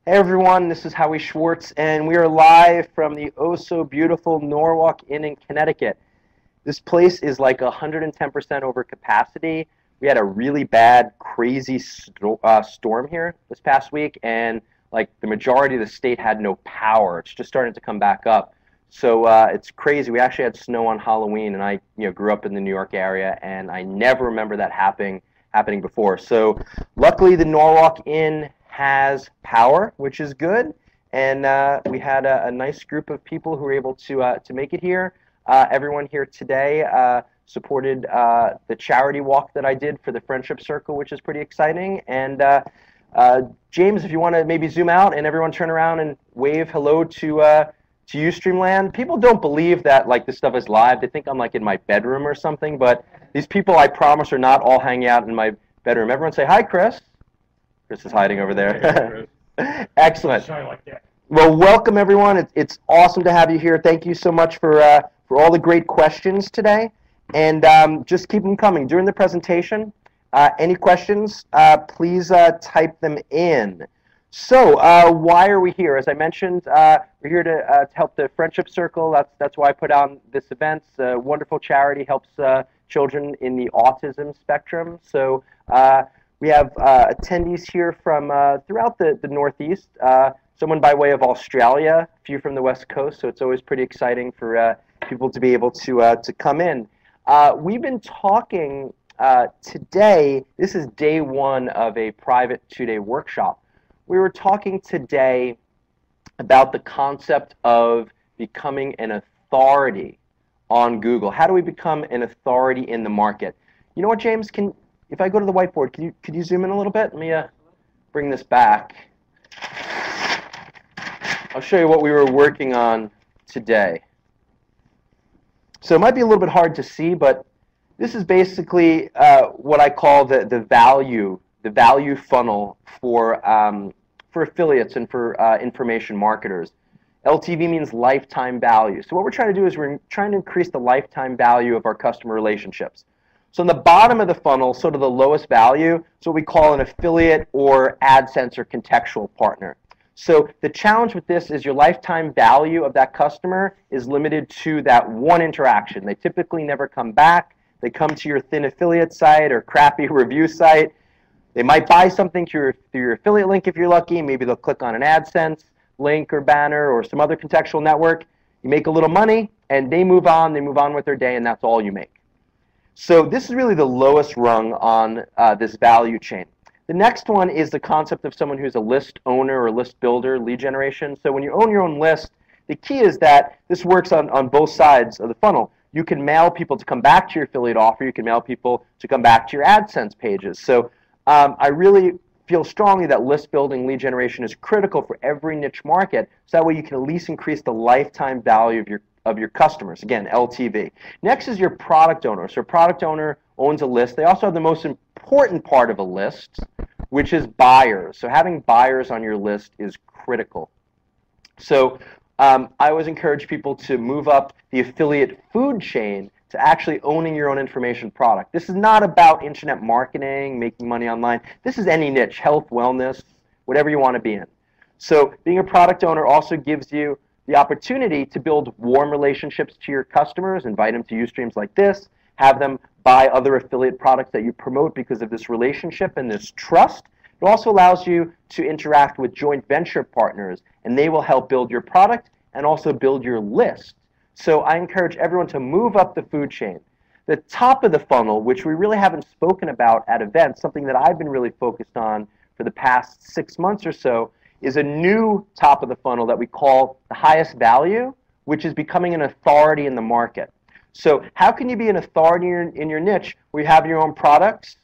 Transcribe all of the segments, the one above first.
Hey everyone, this is Howie Schwartz, and we are live from the oh-so-beautiful Norwalk Inn in Connecticut. This place is like 110% over capacity. We had a really bad, crazy storm here this past week, and like the majority of the state had no power. It's just starting to come back up. So it's crazy. We actually had snow on Halloween, and I grew up in the New York area, and I never remember that happening before. So luckily the Norwalk Inn has power, which is good, and we had a nice group of people who were able to make it here. Everyone here today supported the charity walk that I did for the Friendship Circle, which is pretty exciting. And James, if you want to maybe zoom out and everyone turn around and wave hello to Ustreamland. People don't believe that like this stuff is live. They think I'm like in my bedroom or something, but these people, I promise, are not all hanging out in my bedroom. Everyone say hi, Chris. Chris is hiding over there. Excellent. Well, welcome everyone. It's awesome to have you here. Thank you so much for all the great questions today, and just keep them coming during the presentation. Any questions? Please type them in. So, why are we here? As I mentioned, we're here to help the Friendship Circle. That's why I put on this event. It's a wonderful charity, helps children in the autism spectrum. So. We have attendees here from throughout the Northeast, someone by way of Australia, a few from the West Coast, so it's always pretty exciting for people to be able to come in. We've been talking today, this is day one of a private two-day workshop. We were talking today about the concept of becoming an authority on Google. How do we become an authority in the market? You know what, James? If I go to the whiteboard, could you zoom in a little bit? Let me bring this back. I'll show you what we were working on today. So it might be a little bit hard to see, but this is basically what I call the value funnel for affiliates and for information marketers. LTV means lifetime value. So what we're trying to do is we're trying to increase the lifetime value of our customer relationships. So in the bottom of the funnel, sort of the lowest value, is what we call an affiliate or Adsense or contextual partner. So the challenge with this is your lifetime value of that customer is limited to that one interaction. They typically never come back. They come to your thin affiliate site or crappy review site. They might buy something through your affiliate link if you're lucky. Maybe they'll click on an Adsense link or banner or some other contextual network. You make a little money, and they move on with their day, and that's all you make. So this is really the lowest rung on this value chain. The next one is the concept of someone who's a list owner or list builder, lead generation. So when you own your own list, the key is that this works on both sides of the funnel. You can mail people to come back to your affiliate offer. You can mail people to come back to your AdSense pages. So I really feel strongly that list building, lead generation is critical for every niche market. So that way you can at least increase the lifetime value of your customers. Again, LTV. Next is your product owner. So a product owner owns a list. They also have the most important part of a list, which is buyers. So having buyers on your list is critical. So I always encourage people to move up the affiliate food chain to actually owning your own information product. This is not about internet marketing, making money online. This is any niche, health, wellness, whatever you want to be in. So being a product owner also gives you the opportunity to build warm relationships to your customers, invite them to Ustreams like this, have them buy other affiliate products that you promote because of this relationship and this trust. It also allows you to interact with joint venture partners, and they will help build your product and also build your list. So I encourage everyone to move up the food chain. The top of the funnel, which we really haven't spoken about at events, something that I've been really focused on for the past 6 months or so, is a new top of the funnel that we call the highest value, which is becoming an authority in the market. So how can you be an authority in your niche where you have your own products?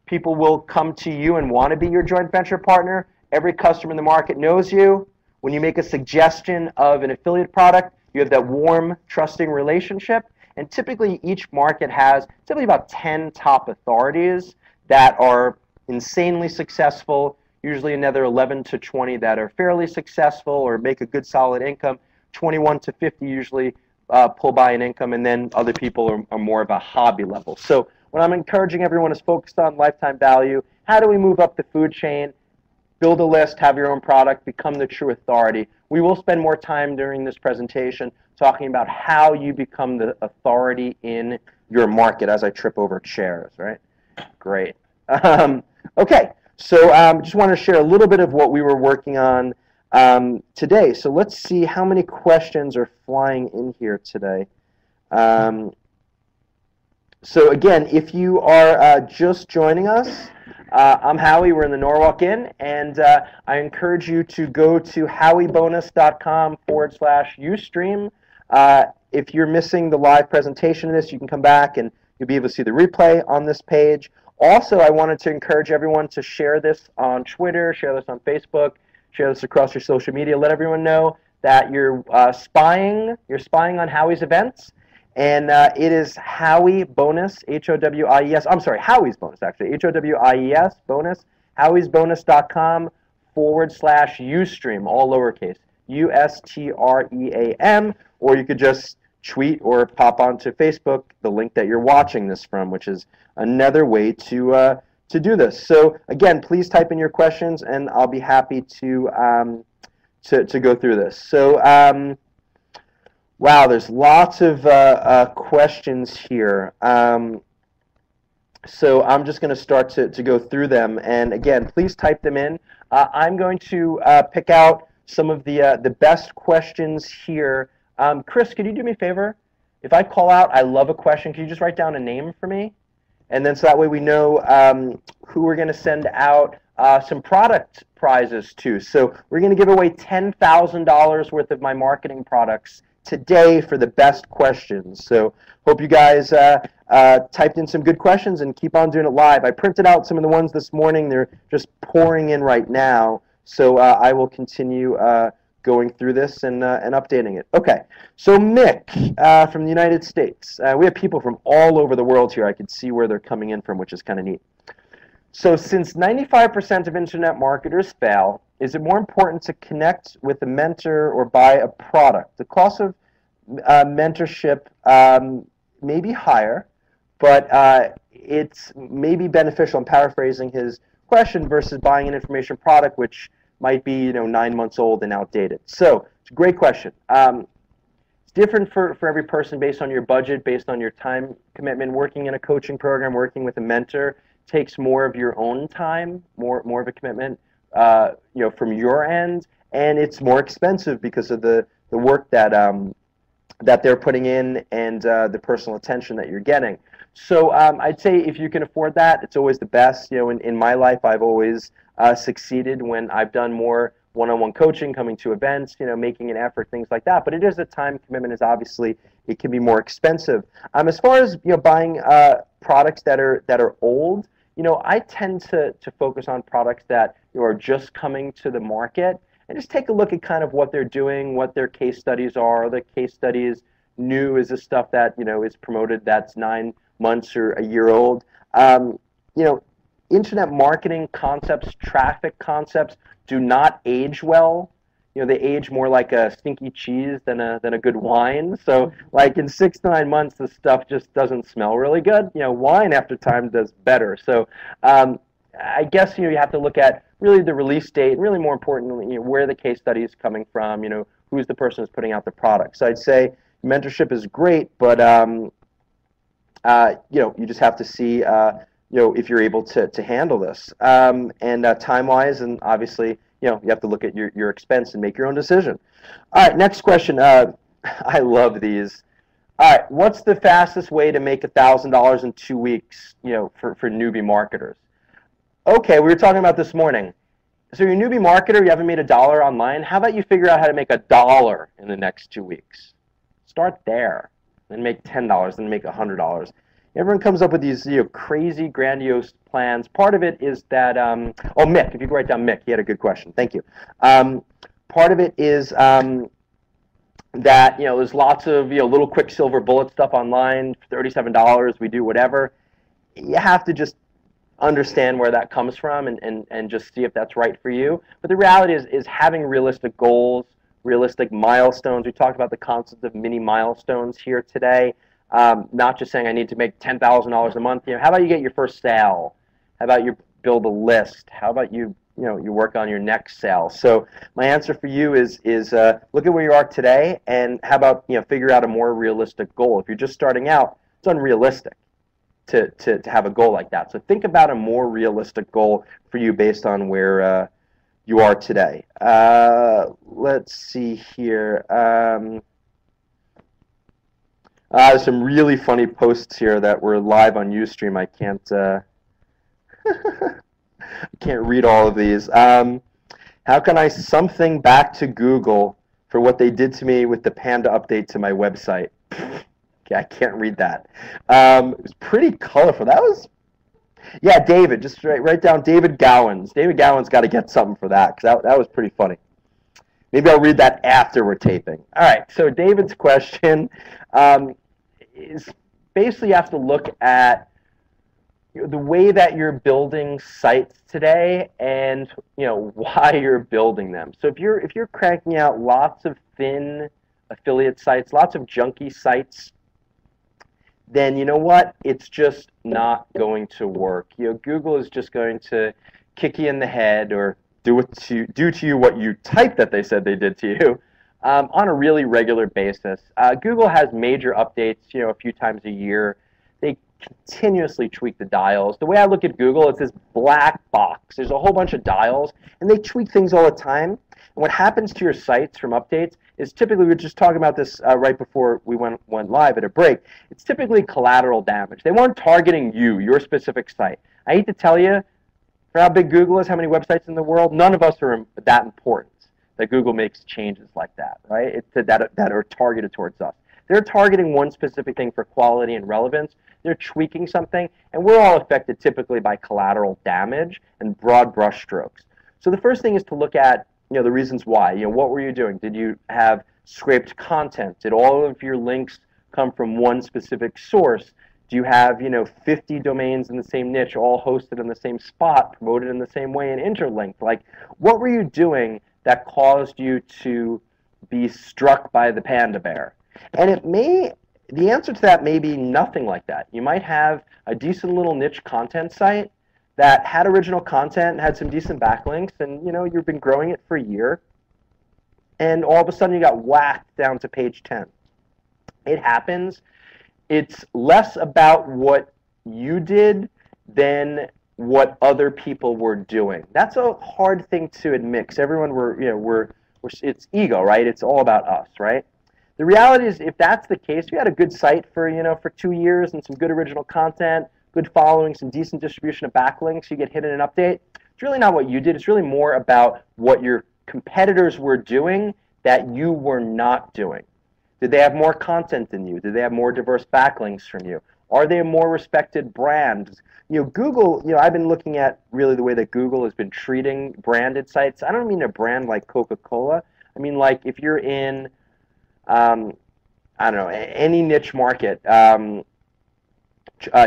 People will come to you and want to be your joint venture partner. Every customer in the market knows you. When you make a suggestion of an affiliate product, you have that warm, trusting relationship. And typically each market has typically about 10 top authorities that are insanely successful, usually another 11 to 20 that are fairly successful or make a good solid income, 21 to 50 usually pull by an income, and then other people are more of a hobby level. So what I'm encouraging everyone is focused on lifetime value. How do we move up the food chain? build a list, have your own product, become the true authority. We will spend more time during this presentation talking about how you become the authority in your market as I trip over chairs, right? Great. Okay, so just want to share a little bit of what we were working on today. So let's see how many questions are flying in here today. So again, if you are just joining us, I'm Howie. We're in the Norwalk Inn, and I encourage you to go to howiebonus.com/Ustream. If you're missing the live presentation of this, you can come back and you'll be able to see the replay on this page. Also, I wanted to encourage everyone to share this on Twitter, share this on Facebook, share this across your social media. Let everyone know that you're spying on Howie's events. And it is Howie Bonus, H-O-W-I-E-S. I'm sorry, Howie's Bonus, actually. H-O-W-I-E-S, bonus, howiesbonus.com/Ustream, all lowercase, U-S-T-R-E-A-M. Or you could just tweet or pop onto Facebook the link that you're watching this from, which is another way to do this. So, again, please type in your questions, and I'll be happy to go through this. So, wow, there's lots of questions here. So I'm just going to start to go through them. And again, please type them in. I'm going to pick out some of the best questions here. Chris, could you do me a favor? If I call out, I love a question, can you just write down a name for me? And then so that way we know who we're going to send out some product prizes to. So we're going to give away $10,000 worth of my marketing products today for the best questions. So hope you guys typed in some good questions and keep on doing it live. I printed out some of the ones this morning. They're just pouring in right now. So I will continue going through this and updating it. Okay, so Mick from the United States. We have people from all over the world here. I can see where they're coming in from, which is kind of neat. So since 95% of internet marketers fail, is it more important to connect with a mentor or buy a product? The cost of mentorship may be higher, but it's maybe beneficial. I'm paraphrasing his question, versus buying an information product, which might be 9 months old and outdated. So it's a great question. It's different for every person based on your budget, based on your time commitment. Working in a coaching program, working with a mentor takes more of your own time, more of a commitment. From your end, and it's more expensive because of the work that that they're putting in and the personal attention that you're getting. So I'd say if you can afford that, it's always the best. In my life, I've always succeeded when I've done more one-on-one coaching, coming to events, making an effort, things like that. But it is a time commitment. Is obviously it can be more expensive. As far as buying products that are old. I tend to focus on products that are just coming to the market and just take a look at kind of what they're doing, what their case studies are. Are the case studies new? Is this stuff that is promoted that's 9 months or a year old? Internet marketing concepts, traffic concepts do not age well. They age more like a stinky cheese than a good wine. So, like in 6 to 9 months, the stuff just doesn't smell really good. Wine after time does better. So, I guess you have to look at really the release date, and really more importantly, where the case study is coming from. Who's the person who's putting out the product. So, I'd say mentorship is great, but you just have to see if you're able to handle this, and time-wise, and obviously. You have to look at your expense and make your own decision. All right, next question. I love these. All right, what's the fastest way to make $1,000 in 2 weeks, for newbie marketers? Okay, we were talking about this morning. So you're a newbie marketer, you haven't made $1 online. How about you figure out how to make $1 in the next 2 weeks? Start there, then make $10, then make $100. Everyone comes up with these crazy, grandiose plans. Part of it is that, oh, Mick, if you could write down Mick, he had a good question. Thank you. Part of it is that, there's lots of, little quick silver bullet stuff online, $37, we do whatever. You have to just understand where that comes from and just see if that's right for you. But the reality is having realistic goals, realistic milestones. We talked about the concept of mini milestones here today. Not just saying I need to make $10,000 a month. How about you get your first sale? How about you build a list? How about you you work on your next sale. So my answer for you is look at where you are today, and how about figure out a more realistic goal. If you're just starting out, it's unrealistic to have a goal like that. So think about a more realistic goal for you based on where you are today. Let's see here. There's some really funny posts here that were live on Ustream. I can't I can't read all of these. How can I something back to Google for what they did to me with the Panda update to my website? Okay, I can't read that. It was pretty colorful. That was, yeah, David. Just write down David Gowans. David Gowans got to get something for that, because that was pretty funny. Maybe I'll read that after we're taping. All right, so David's question is basically you have to look at the way that you're building sites today, and why you're building them. So if you're cranking out lots of thin affiliate sites, lots of junky sites, then you know what? It's just not going to work. Google is just going to kick you in the head, or do to you what you typed that they said they did to you on a really regular basis. Google has major updates, a few times a year. They continuously tweak the dials. The way I look at Google, it's this black box. There's a whole bunch of dials, and they tweak things all the time. And what happens to your sites from updates is typically, we were just talking about this right before we went live at a break, it's typically collateral damage. They weren't targeting your specific site. I hate to tell you, for how big Google is, how many websites in the world, none of us are that important that Google makes changes like that, right? That are targeted towards us. They're targeting one specific thing for quality and relevance. They're tweaking something, and we're all affected typically by collateral damage and broad brush strokes. So the first thing is to look at the reasons why. What were you doing? Did you have scraped content? Did all of your links come from one specific source? Do you have 50 domains in the same niche, all hosted in the same spot, promoted in the same way, and interlinked? Like, what were you doing that caused you to be struck by the panda bear? And the answer to that may be nothing like that. You might have a decent little niche content site that had original content, had some decent backlinks, and you've been growing it for a year, and all of a sudden you got whacked down to page 10. It happens. It's less about what you did than what other people were doing. That's a hard thing to admit, because everyone it's ego, right? It's all about us, right? The reality is, if that's the case, you had a good site for 2 years and some good original content, good following, some decent distribution of backlinks, you get hit in an update. It's really not what you did. It's really more about what your competitors were doing that you were not doing. Did they have more content than you? Did they have more diverse backlinks from you? Are they a more respected brand? Google, I've been looking at really the way that Google has been treating branded sites. I don't mean a brand like Coca-Cola. I mean, like, if you're in I don't know, any niche market,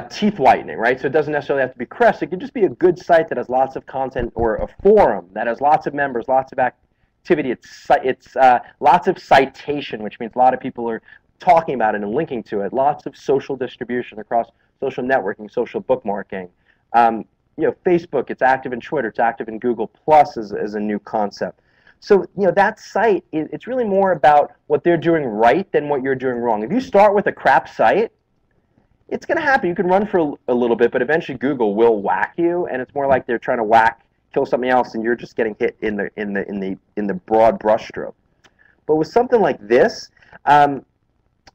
teeth whitening, right? So it doesn't necessarily have to be Crest. It could just be a good site that has lots of content, or a forum that has lots of members, lots of activity. It's lots of citation, which means a lot of people are talking about it and linking to it. Lots of social distribution across social networking, social bookmarking. Facebook, it's active in Twitter, it's active in Google Plus as a new concept. So, that site, it's really more about what they're doing right than what you're doing wrong. If you start with a crap site, it's going to happen. You can run for a little bit, but eventually Google will whack you, and it's more like they're trying to kill something else, and you're just getting hit in the broad brushstroke. But with something like this, you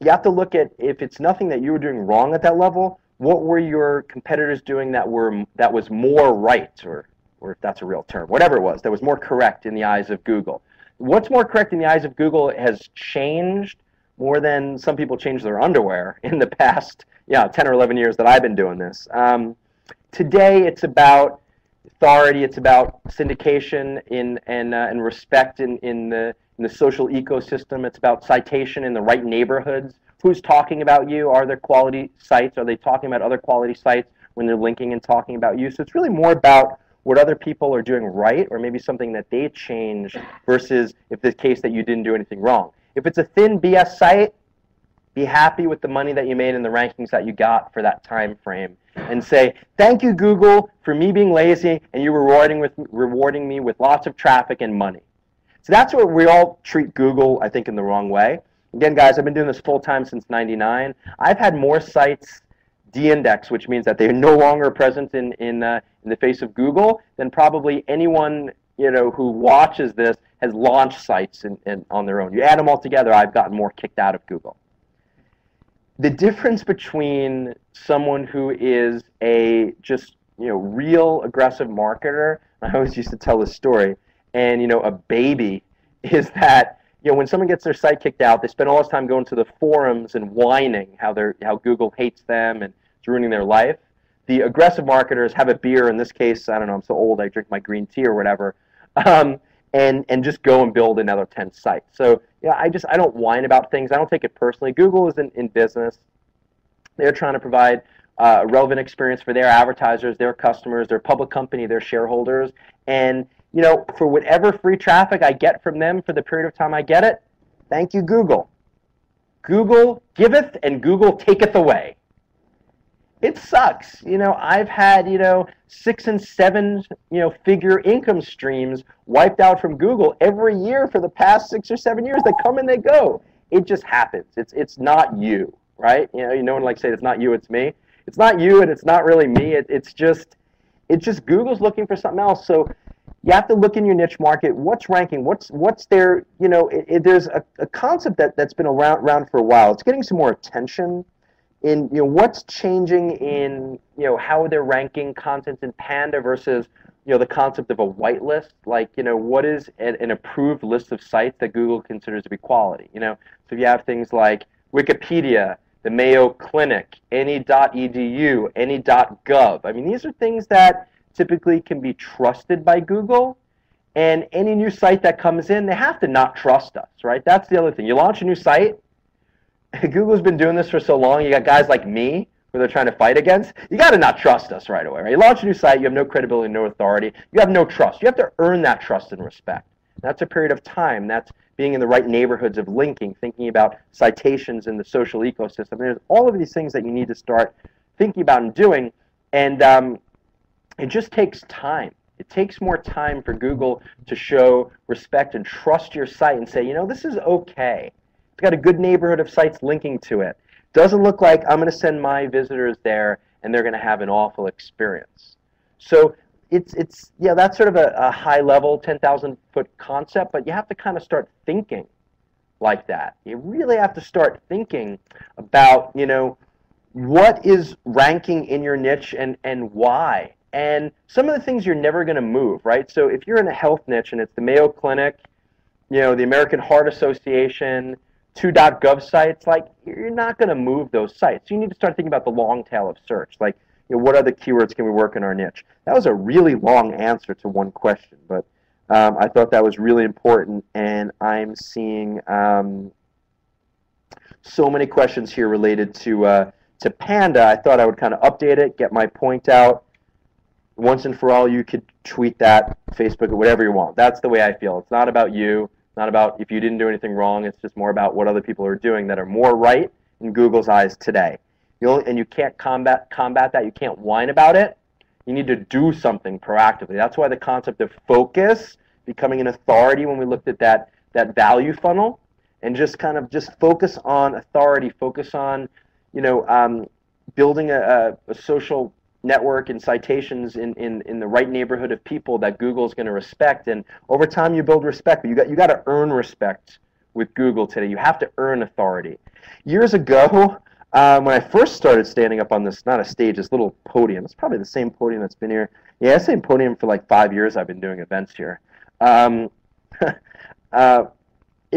have to look at, if it's nothing that you were doing wrong at that level, what were your competitors doing that was more right, or if that's a real term, whatever it was, that was more correct in the eyes of Google. What's more correct in the eyes of Google has changed more than some people change their underwear in the past 10 or 11 years that I've been doing this. Today it's about authority, it's about syndication and respect in the social ecosystem. It's about citation in the right neighborhoods. Who's talking about you? Are there quality sites? Are they talking about other quality sites when they're linking and talking about you? So it's really more about what other people are doing right, or maybe something that they changed, versus if the case that you didn't do anything wrong. If it's a thin BS site, Be happy with the money that you made and the rankings that you got for that time frame. And say, thank you, Google, for me being lazy and you rewarding me with lots of traffic and money. So that's what we all treat Google, I think, in the wrong way. Again, guys, I've been doing this full-time since '99. I've had more sites de-index, which means that they're no longer present in the face of Google, than probably anyone who watches this has launched sites on their own. You add them all together, I've gotten more kicked out of Google. The difference between someone who is a just real aggressive marketer, I always used to tell this story, and a baby, is that when someone gets their site kicked out, they spend all this time going to the forums and whining how Google hates them and it's ruining their life. The aggressive marketers have a beer. In this case, I don't know, I'm so old, I drink my green tea or whatever, and just go and build another 10 sites. So I don't whine about things. I don't take it personally. Google is in business. They're trying to provide a relevant experience for their advertisers, their customers, their public company, their shareholders, and for whatever free traffic I get from them for the period of time I get it, thank you, Google. Google giveth and Google taketh away. It sucks. I've had, 6 and 7, figure income streams wiped out from Google every year for the past 6 or 7 years. They come and they go. It just happens. It's not you, right? No one likes to say it's not you, it's me. It's not you, and it's not really me. It's just Google's looking for something else. So you have to look in your niche market. What's ranking? What's there? There's a concept that's been around for a while. It's getting some more attention. In what's changing in how they're ranking content in Panda versus the concept of a whitelist. Like what is an approved list of sites that Google considers to be quality. So if you have things like Wikipedia, the Mayo Clinic, any.edu, any.gov. I mean, these are things that typically can be trusted by Google, and any new site that comes in, they have to not trust us, right? That's the other thing. You launch a new site, Google's been doing this for so long, you got guys like me who they're trying to fight against, you got to not trust us right away, right? You launch a new site, you have no credibility, no authority, you have no trust. You have to earn that trust and respect. That's a period of time. That's being in the right neighborhoods of linking, thinking about citations in the social ecosystem. There's all of these things that you need to start thinking about and doing, and it just takes time. It takes more time for Google to show respect and trust your site and say, this is okay. It's got a good neighborhood of sites linking to it. Doesn't look like I'm going to send my visitors there and they're going to have an awful experience. So that's sort of a high level 10,000-foot concept, but you have to kind of start thinking like that. You really have to start thinking about, what is ranking in your niche and why. And some of the things you're never going to move, right? So if you're in a health niche and it's the Mayo Clinic, the American Heart Association, 2.gov sites, like you're not going to move those sites. So you need to start thinking about the long tail of search. Like, what other keywords can we work in our niche? That was a really long answer to one question, but I thought that was really important, and I'm seeing so many questions here related to Panda. I thought I would kind of update it, get my point out. Once and for all, you could tweet that, Facebook, or whatever you want. That's the way I feel. It's not about you. Not about if you didn't do anything wrong. It's just more about what other people are doing that are more right in Google's eyes today. And you can't combat that. You can't whine about it. You need to do something proactively. That's why the concept of focus, becoming an authority, when we looked at that value funnel, and just focus on authority, focus on building a social network and citations in the right neighborhood of people that Google's going to respect. And over time, you build respect. But you got to earn respect with Google today. You have to earn authority. Years ago, when I first started standing up on this, not a stage, this little podium. It's probably the same podium that's been here. Yeah, same podium for like 5 years. I've been doing events here. It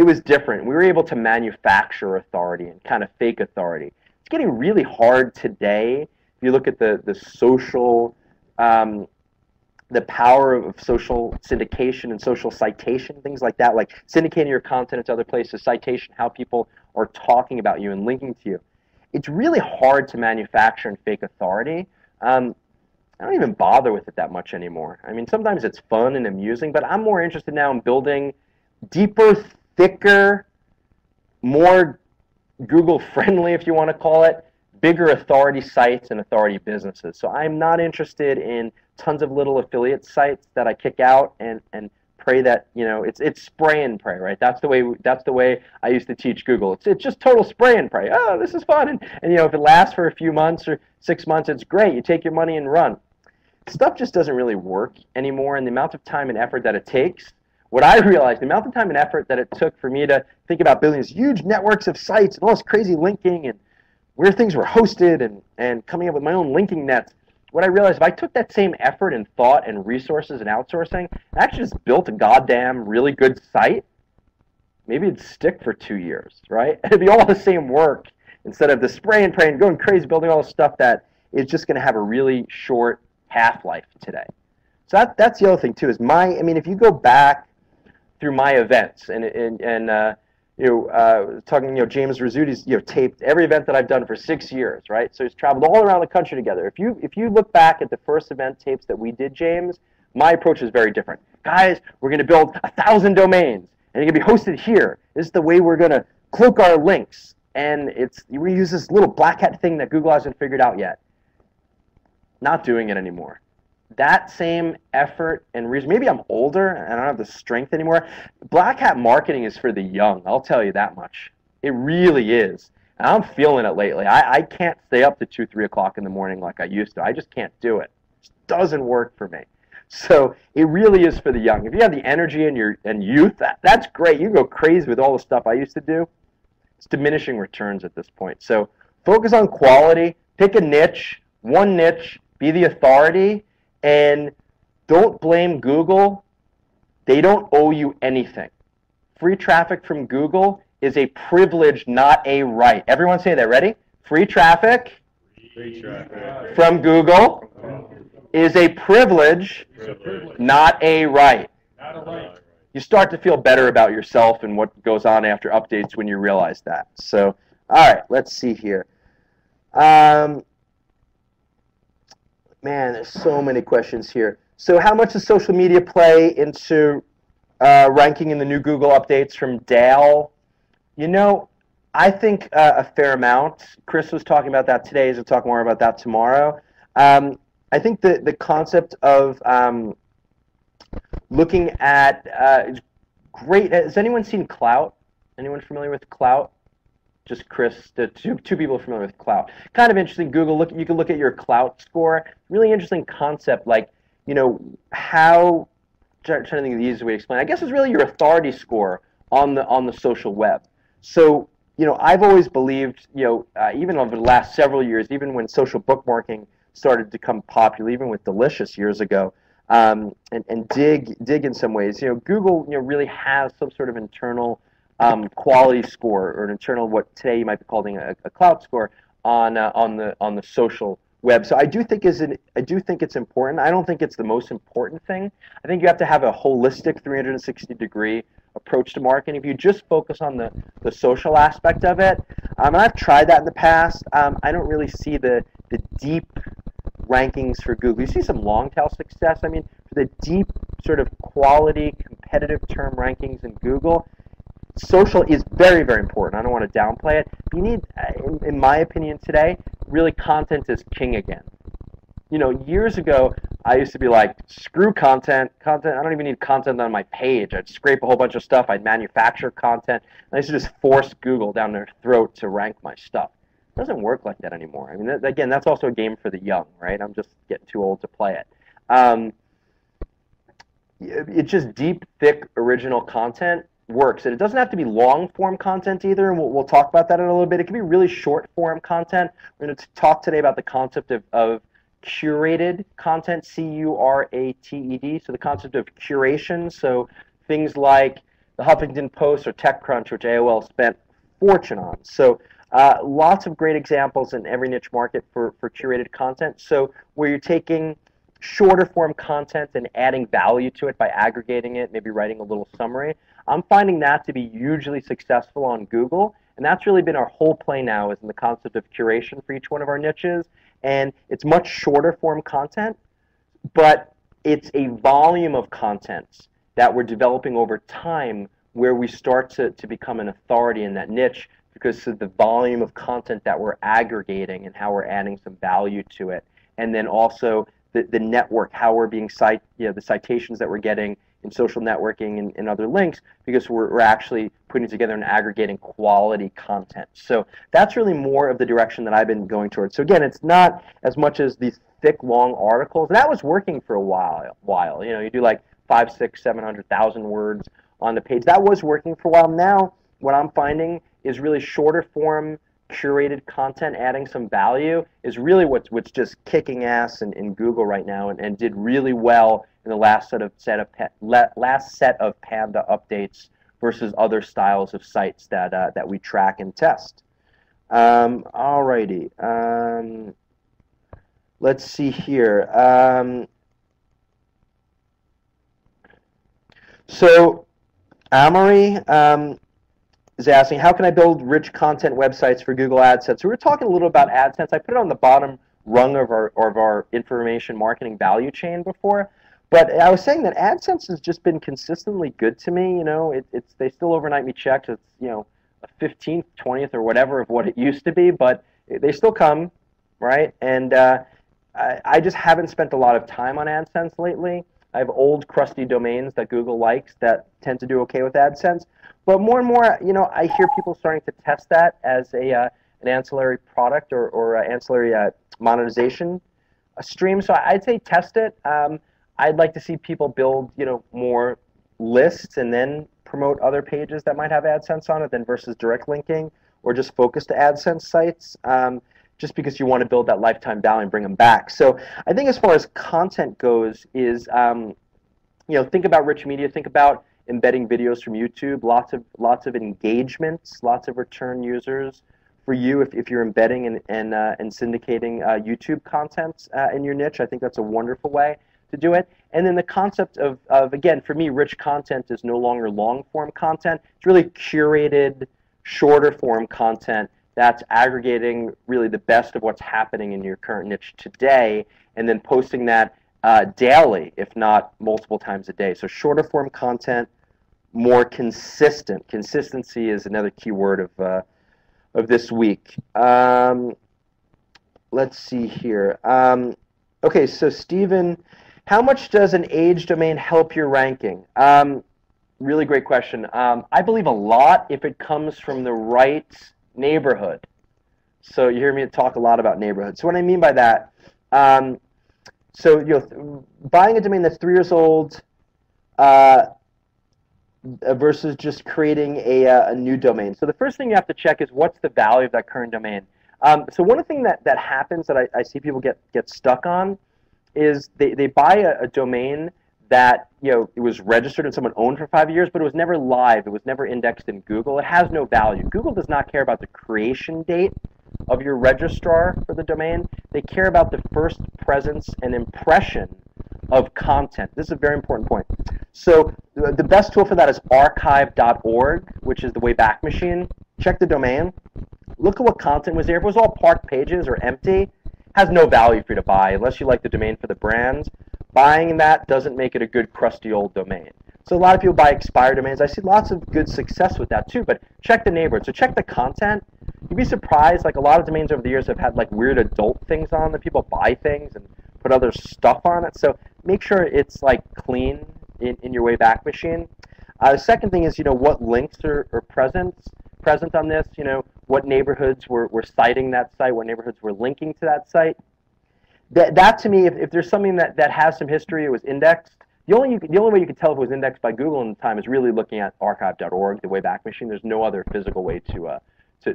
was different. We were able to manufacture authority and kind of fake authority. It's getting really hard today. If you look at the social, the power of social syndication and social citation, things like that, like syndicating your content to other places, citation, how people are talking about you and linking to you. It's really hard to manufacture and fake authority. I don't even bother with it that much anymore. I mean, sometimes it's fun and amusing, but I'm more interested now in building deeper, thicker, more Google friendly, if you want to call it, bigger authority sites and authority businesses. So I'm not interested in tons of little affiliate sites that I kick out and pray that, you know, it's spray and pray, right? That's the way I used to teach Google. It's just total spray and pray. Oh, this is fun, and you know, if it lasts for a few months or 6 months, it's great. You take your money and run. Stuff just doesn't really work anymore, and the amount of time and effort that it takes. What I realized, the amount of time and effort that it took for me to think about building these huge networks of sites and all this crazy linking and where things were hosted and coming up with my own linking nets, what I realized, if I took that same effort and thought and resources and outsourcing, and actually just built a goddamn really good site, maybe it'd stick for 2 years, right? It'd be all the same work instead of the spray and pray and going crazy building all this stuff that is just going to have a really short half-life today. So that's the other thing too. I mean, if you go back through my events and talking, you know, James Rizzuto's, you know, taped every event that I've done for 6 years, right? So he's traveled all around the country together. If you look back at the first event tapes that we did, James, my approach is very different. Guys, we're going to build 1,000 domains, and it's going to be hosted here. This is the way we're going to cloak our links, and we use this little black hat thing that Google hasn't figured out yet. Not doing it anymore. That same effort and reason, maybe I'm older and I don't have the strength anymore. Black hat marketing is for the young, I'll tell you that much. It really is. And I'm feeling it lately. I can't stay up to 2, 3 o'clock in the morning like I used to. I just can't do it. It just doesn't work for me. So it really is for the young. If you have the energy and youth, that's great. You can go crazy with all the stuff I used to do. It's diminishing returns at this point. So focus on quality. Pick a niche, one niche, be the authority. And don't blame Google. They don't owe you anything. Free traffic from Google is a privilege, not a right. Everyone say that. Ready? Free traffic from Google is a privilege, not a right. You start to feel better about yourself and what goes on after updates when you realize that. So, all right, let's see here. Man, there's so many questions here. So how much does social media play into ranking in the new Google updates from Dale? You know, I think a fair amount. Chris was talking about that today. He'll talk more about that tomorrow. I think the concept of looking at great. Has anyone seen Clout? Anyone familiar with Clout? Just Chris, the two people familiar with Clout. Kind of interesting. Google, you can look at your Clout score. Really interesting concept, like, you know, how, trying to think of the easiest way to explain. I guess it's really your authority score on the social web. So, you know, I've always believed, you know, even over the last several years, even when social bookmarking started to become popular, even with Delicious years ago, and Dig in some ways, you know, Google, you know, really has some sort of internal quality score, or an internal, what today you might be calling a clout score on the social web. So I do think it's important. I don't think it's the most important thing. I think you have to have a holistic 360-degree approach to marketing. If you just focus on the social aspect of it, and I've tried that in the past, I don't really see the deep rankings for Google. You see some long tail success. I mean, for the deep sort of quality competitive term rankings in Google, social is very, very important. I don't want to downplay it. You need, in my opinion today, really content is king again. You know, years ago, I used to be like, screw content. I don't even need content on my page. I'd scrape a whole bunch of stuff. I'd manufacture content. And I used to just force Google down their throat to rank my stuff. It doesn't work like that anymore. I mean, again, that's also a game for the young, right? I'm just getting too old to play it. It's just deep, thick, original content works. And it doesn't have to be long-form content either, and we'll talk about that in a little bit. It can be really short-form content. We're going to talk today about the concept of curated content, C-U-R-A-T-E-D, so the concept of curation, so things like the Huffington Post or TechCrunch, which AOL spent a fortune on. So lots of great examples in every niche market for curated content. So where you're taking shorter form content and adding value to it by aggregating it, maybe writing a little summary. I'm finding that to be hugely successful on Google, and that's really been our whole play now, is in the concept of curation for each one of our niches. And it's much shorter form content, but it's a volume of content that we're developing over time where we start to become an authority in that niche because of the volume of content that we're aggregating and how we're adding some value to it. And then also the network, how we're being the citations that we're getting in social networking and other links, because we're actually putting together and aggregating quality content. So that's really more of the direction that I've been going towards. So again, it's not as much as these thick, long articles. And that was working for a while. You know, you do like 500, 600, 700,000 words on the page. That was working for a while. Now, what I'm finding is really shorter form, curated content, adding some value is really what's just kicking ass in Google right now, and did really well in the last set of Panda updates versus other styles of sites that we track and test. Alrighty. Let's see here. So Amory is asking, how can I build rich content websites for Google AdSense? So we were talking a little about AdSense. I put it on the bottom rung of our information marketing value chain before, but I was saying that AdSense has just been consistently good to me. You know, they still overnight me checks. It's, you know, a 15th, 20th, or whatever of what it used to be, but they still come, right? And I just haven't spent a lot of time on AdSense lately. I have old crusty domains that Google likes that tend to do okay with AdSense. But more and more, you know, I hear people starting to test that as an ancillary product or ancillary monetization stream. So I'd say test it. I'd like to see people build, you know, more lists and then promote other pages that might have AdSense on it than versus direct linking or just focus to AdSense sites. Just because you want to build that lifetime value and bring them back. So I think as far as content goes is, you know, think about rich media, think about embedding videos from YouTube, lots of engagements, lots of return users for you if you're embedding and syndicating YouTube content in your niche. I think that's a wonderful way to do it. And then the concept of again, for me, rich content is no longer long-form content. It's really curated, shorter-form content that's aggregating really the best of what's happening in your current niche today, and then posting that daily, if not multiple times a day. So shorter form content, more consistent. Consistency is another key word of this week. Let's see here. Okay, so Stephen, how much does an age domain help your ranking? Really great question. I believe a lot if it comes from the right neighborhood. So you hear me talk a lot about neighborhoods. So what I mean by that, so you know, buying a domain that's 3 years old versus just creating a new domain. So the first thing you have to check is what's the value of that current domain. So one of the things that happens that I see people get stuck on is they buy a domain that, you know, it was registered and someone owned for 5 years, but it was never live. It was never indexed in Google. It has no value. Google does not care about the creation date of your registrar for the domain. They care about the first presence and impression of content. This is a very important point. So the best tool for that is archive.org, which is the Wayback Machine. Check the domain. Look at what content was there. If it was all parked pages or empty, it has no value for you to buy unless you like the domain for the brand. Buying that doesn't make it a good, crusty old domain. So a lot of people buy expired domains. I see lots of good success with that too, but check the neighborhood. So check the content. You'd be surprised, like a lot of domains over the years have had like weird adult things on them. People buy things and put other stuff on it. So make sure it's like clean in your Wayback Machine. The second thing is, you know, what links are present on this, you know, what neighborhoods were citing that site, what neighborhoods were linking to that site. That to me, if there's something that has some history, it was indexed. The only way you can tell if it was indexed by Google in the time is really looking at archive.org, the Wayback Machine. There's no other physical way to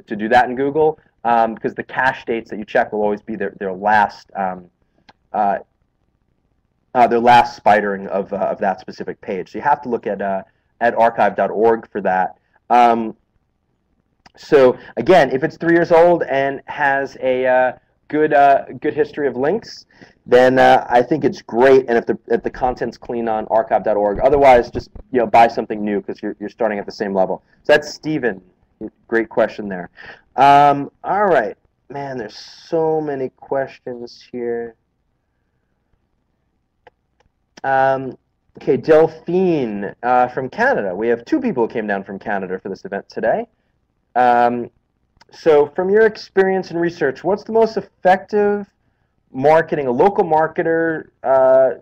do that in Google, because the cache dates that you check will always be their last spidering of that specific page. So you have to look at archive.org for that. So again, if it's 3 years old and has a good history of links, then I think it's great. And if the content's clean on archive.org, otherwise just, you know, buy something new because you're starting at the same level. So that's Steven. Great question there. All right, man. There's so many questions here. Okay, Delphine from Canada. We have 2 people who came down from Canada for this event today. So from your experience and research, what's the most effective marketing a local marketer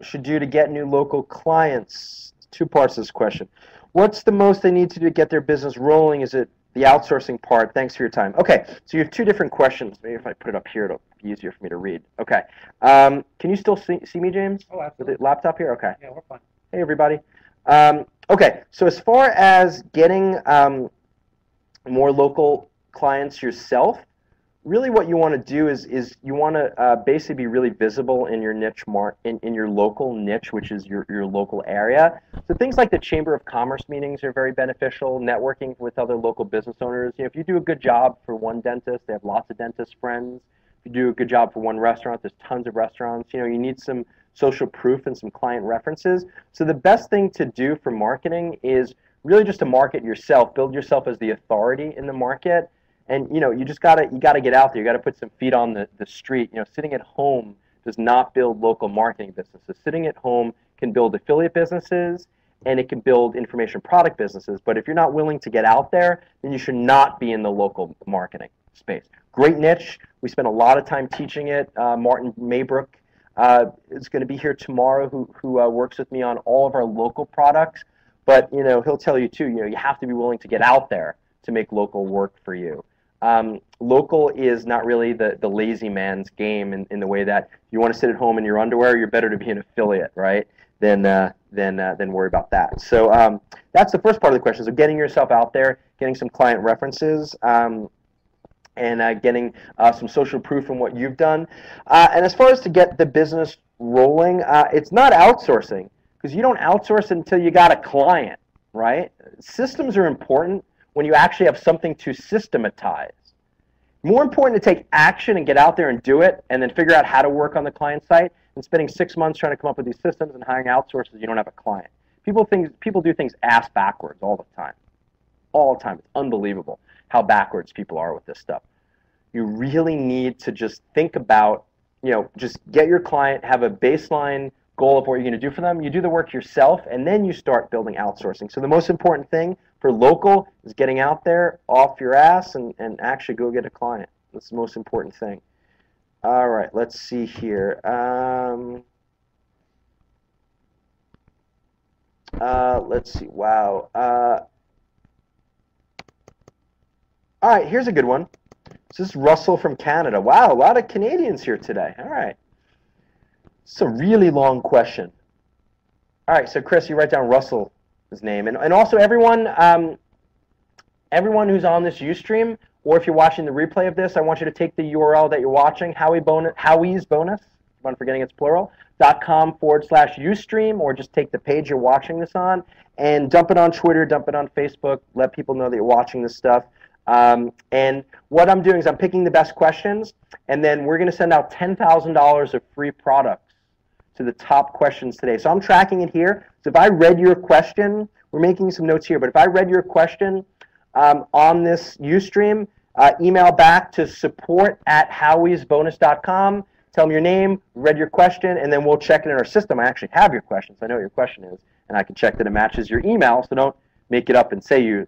should do to get new local clients? Two parts of this question. What's the most they need to do to get their business rolling? Is it the outsourcing part? Thanks for your time. Okay, so you have two different questions. Maybe if I put it up here, it'll be easier for me to read. Okay. Can you still see me, James? Oh, absolutely. With the laptop here? Okay. Yeah, we're fine. Hey, everybody. Okay, so as far as getting more local clients yourself, really what you want to do is you want to basically be really visible in your niche in your local niche, which is your local area. So things like the Chamber of Commerce meetings are very beneficial, networking with other local business owners. You know, if you do a good job for one dentist, they have lots of dentist friends. If you do a good job for one restaurant, there's tons of restaurants. You know, you need some social proof and some client references. So the best thing to do for marketing is really just to market yourself, build yourself as the authority in the market. And you know, you gotta get out there. You gotta put some feet on the street. You know, sitting at home does not build local marketing businesses. Sitting at home can build affiliate businesses and it can build information product businesses. But if you're not willing to get out there, then you should not be in the local marketing space. Great niche. We spent a lot of time teaching it. Martin Maybrook is going to be here tomorrow, who works with me on all of our local products. But you know, he'll tell you too. You know, you have to be willing to get out there to make local work for you. Local is not really the lazy man's game in the way that you want to sit at home in your underwear. You're better to be an affiliate, right? Than worry about that. So that's the first part of the question. So getting yourself out there, getting some client references, and getting some social proof from what you've done. And as far as to get the business rolling, it's not outsourcing, because you don't outsource until you got a client, right? Systems are important when you actually have something to systematize. More important to take action and get out there and do it, and then figure out how to work on the client site, than spending 6 months trying to come up with these systems and hiring outsourcers you don't have a client. People do things ass backwards all the time. All the time. It's unbelievable how backwards people are with this stuff. You really need to just think about, you know, just get your client, have a baseline goal of what you're going to do for them. You do the work yourself, and then you start building outsourcing. So the most important thing for local is getting out there, off your ass, and actually go get a client. That's the most important thing. All right, let's see here. Let's see. Wow. All right, here's a good one. This is Russell from Canada. Wow, a lot of Canadians here today. All right. It's a really long question. All right, so Chris, you write down Russell's name. And also everyone who's on this Ustream, or if you're watching the replay of this, I want you to take the URL that you're watching, Howie's Bonus, if I'm forgetting it's plural, .com/Ustream, or just take the page you're watching this on, and dump it on Twitter, dump it on Facebook, let people know that you're watching this stuff. And what I'm doing is I'm picking the best questions, and then we're going to send out $10,000 of free products to the top questions today. So I'm tracking it here. So if I read your question, we're making some notes here, but if I read your question on this Ustream, email back to support@howiesbonus.com, tell them your name, read your question, and then we'll check it in our system. I actually have your question, so I know what your question is, and I can check that it matches your email, so don't make it up and say you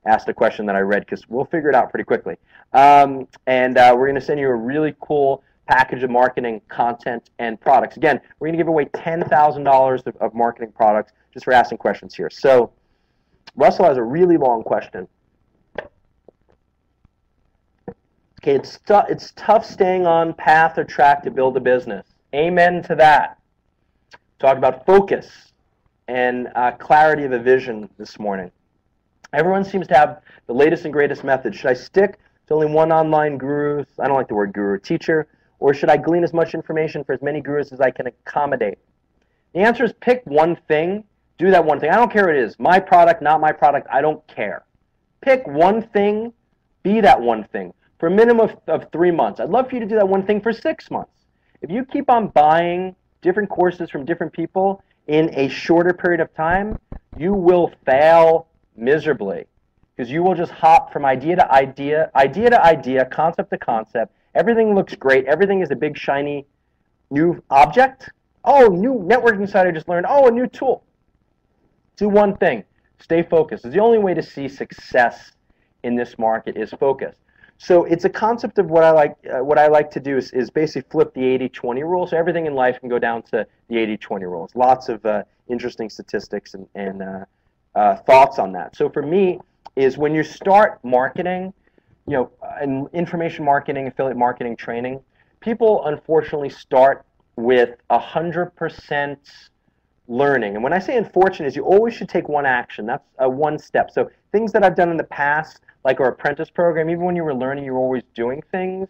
asked a question that I read, because we'll figure it out pretty quickly. And we're going to send you a really cool package of marketing content and products. Again, we're going to give away $10,000 of marketing products just for asking questions here. So Russell has a really long question. Okay, it's tough staying on path or track to build a business. Amen to that. Talk about focus and clarity of a vision this morning. Everyone seems to have the latest and greatest method. Should I stick to only one online guru? I don't like the word guru, teacher. Or should I glean as much information for as many gurus as I can accommodate? The answer is pick one thing. Do that one thing. I don't care what it is. My product, not my product. I don't care. Pick one thing. Be that one thing for a minimum of 3 months. I'd love for you to do that one thing for 6 months. If you keep on buying different courses from different people in a shorter period of time, you will fail miserably, because you will just hop from idea to idea, concept to concept. Everything looks great. Everything is a big, shiny, new object. Oh, new networking site I just learned. Oh, a new tool. Do one thing. Stay focused. It's the only way to see success in this market is focus. So it's a concept of what I like to do is basically flip the 80-20 rule. So everything in life can go down to the 80-20 rules. Lots of interesting statistics and thoughts on that. So for me, is when you start marketing, in information marketing, affiliate marketing training, people unfortunately start with 100% learning. And when I say unfortunate, is you always should take one action. That's one step. So things that I've done in the past, like our apprentice program, even when you were learning, you were always doing things.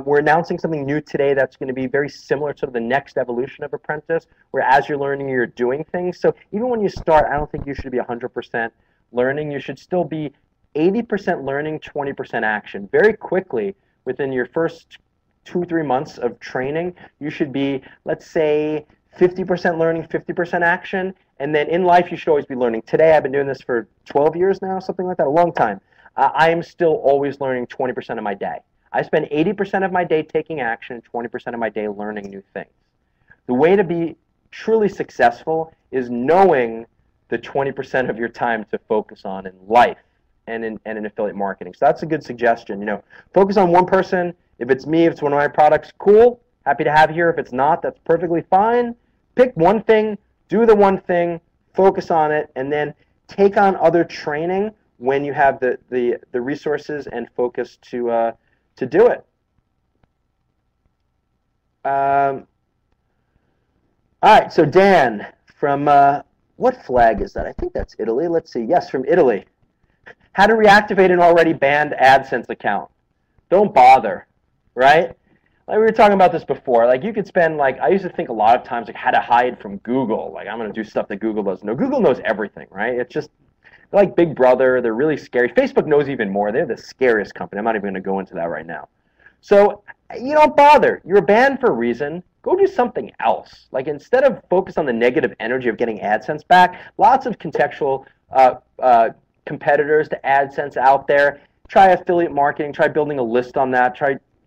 We're announcing something new today that's going to be very similar to the next evolution of apprentice, where as you're learning, you're doing things. So even when you start, I don't think you should be 100% learning. You should still be 80% learning, 20% action. Very quickly, within your first 2-3 months of training, you should be, let's say, 50% learning, 50% action, and then in life you should always be learning. Today, I've been doing this for 12 years now, something like that, a long time. I am still always learning 20% of my day. I spend 80% of my day taking action, 20% of my day learning new things. The way to be truly successful is knowing the 20% of your time to focus on in life and in affiliate marketing. So that's a good suggestion. Focus on one person. If it's me, if it's one of my products, cool. Happy to have you here. If it's not, that's perfectly fine. Pick one thing, do the one thing, focus on it, and then take on other training when you have the resources and focus to do it. All right, so Dan from what flag is that? I think that's Italy. Let's see. Yes, from Italy. How to reactivate an already banned AdSense account. Don't bother, right? Like we were talking about this before. Like you could spend I used to think a lot of times how to hide from Google. Like I'm going to do stuff that Google doesn't know. Google knows everything, right? It's just they're like Big Brother. They're really scary. Facebook knows even more. They're the scariest company. I'm not even going to go into that right now. So you don't bother. You're banned for a reason. Go do something else. Like instead of focus on the negative energy of getting AdSense back, lots of contextual competitors to AdSense out there. Try affiliate marketing. Try building a list on that.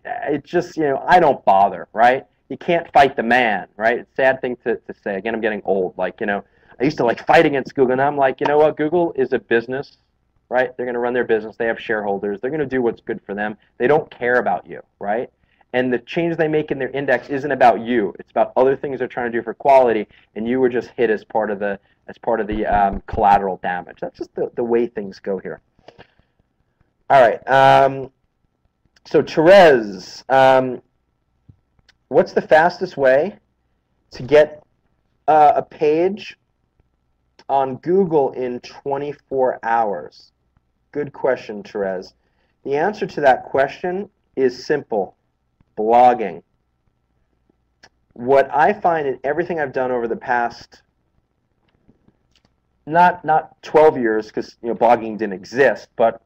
It's just, I don't bother, right? You can't fight the man, right? It's a sad thing to say. Again, I'm getting old. I used to fight against Google. Now I'm like, you know what? Google is a business, right? They're going to run their business. They have shareholders. They're going to do what's good for them. They don't care about you, right? And the changes they make in their index isn't about you. It's about other things they're trying to do for quality, and you were just hit as part of the collateral damage. That's just the way things go here. All right. So Therese, what's the fastest way to get a page on Google in 24 hours? Good question, Therese. The answer to that question is simple: blogging. What I find in everything I've done over the past, not 12 years, because blogging didn't exist, but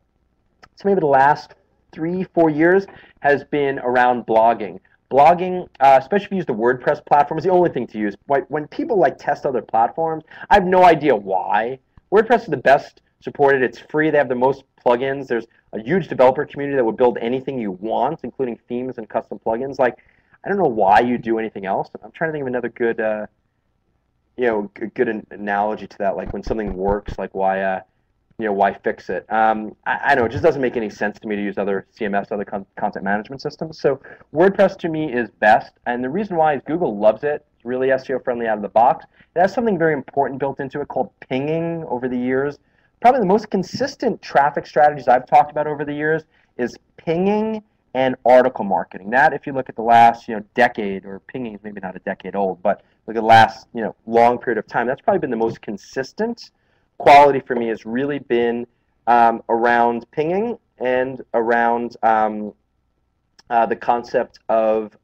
it's maybe the last 3-4 years has been around blogging. Blogging, especially if you use the WordPress platform, is the only thing to use. When people test other platforms, I have no idea why. WordPress is the best supported. It's free. They have the most plugins. There's a huge developer community that will build anything you want, including themes and custom plugins. I don't know why you do anything else. I'm trying to think of another good, good analogy to that. When something works, why fix it? I know it just doesn't make any sense to me to use other CMS, other content management systems. So WordPress to me is best, and the reason why is Google loves it. It's really SEO friendly out of the box. It has something very important built into it called pinging over the years. Probably the most consistent traffic strategies I've talked about over the years is pinging and article marketing. That, if you look at the last decade, or pinging is maybe not a decade old, but look at the last long period of time, that's probably been the most consistent. Quality for me has really been around pinging and around the concept of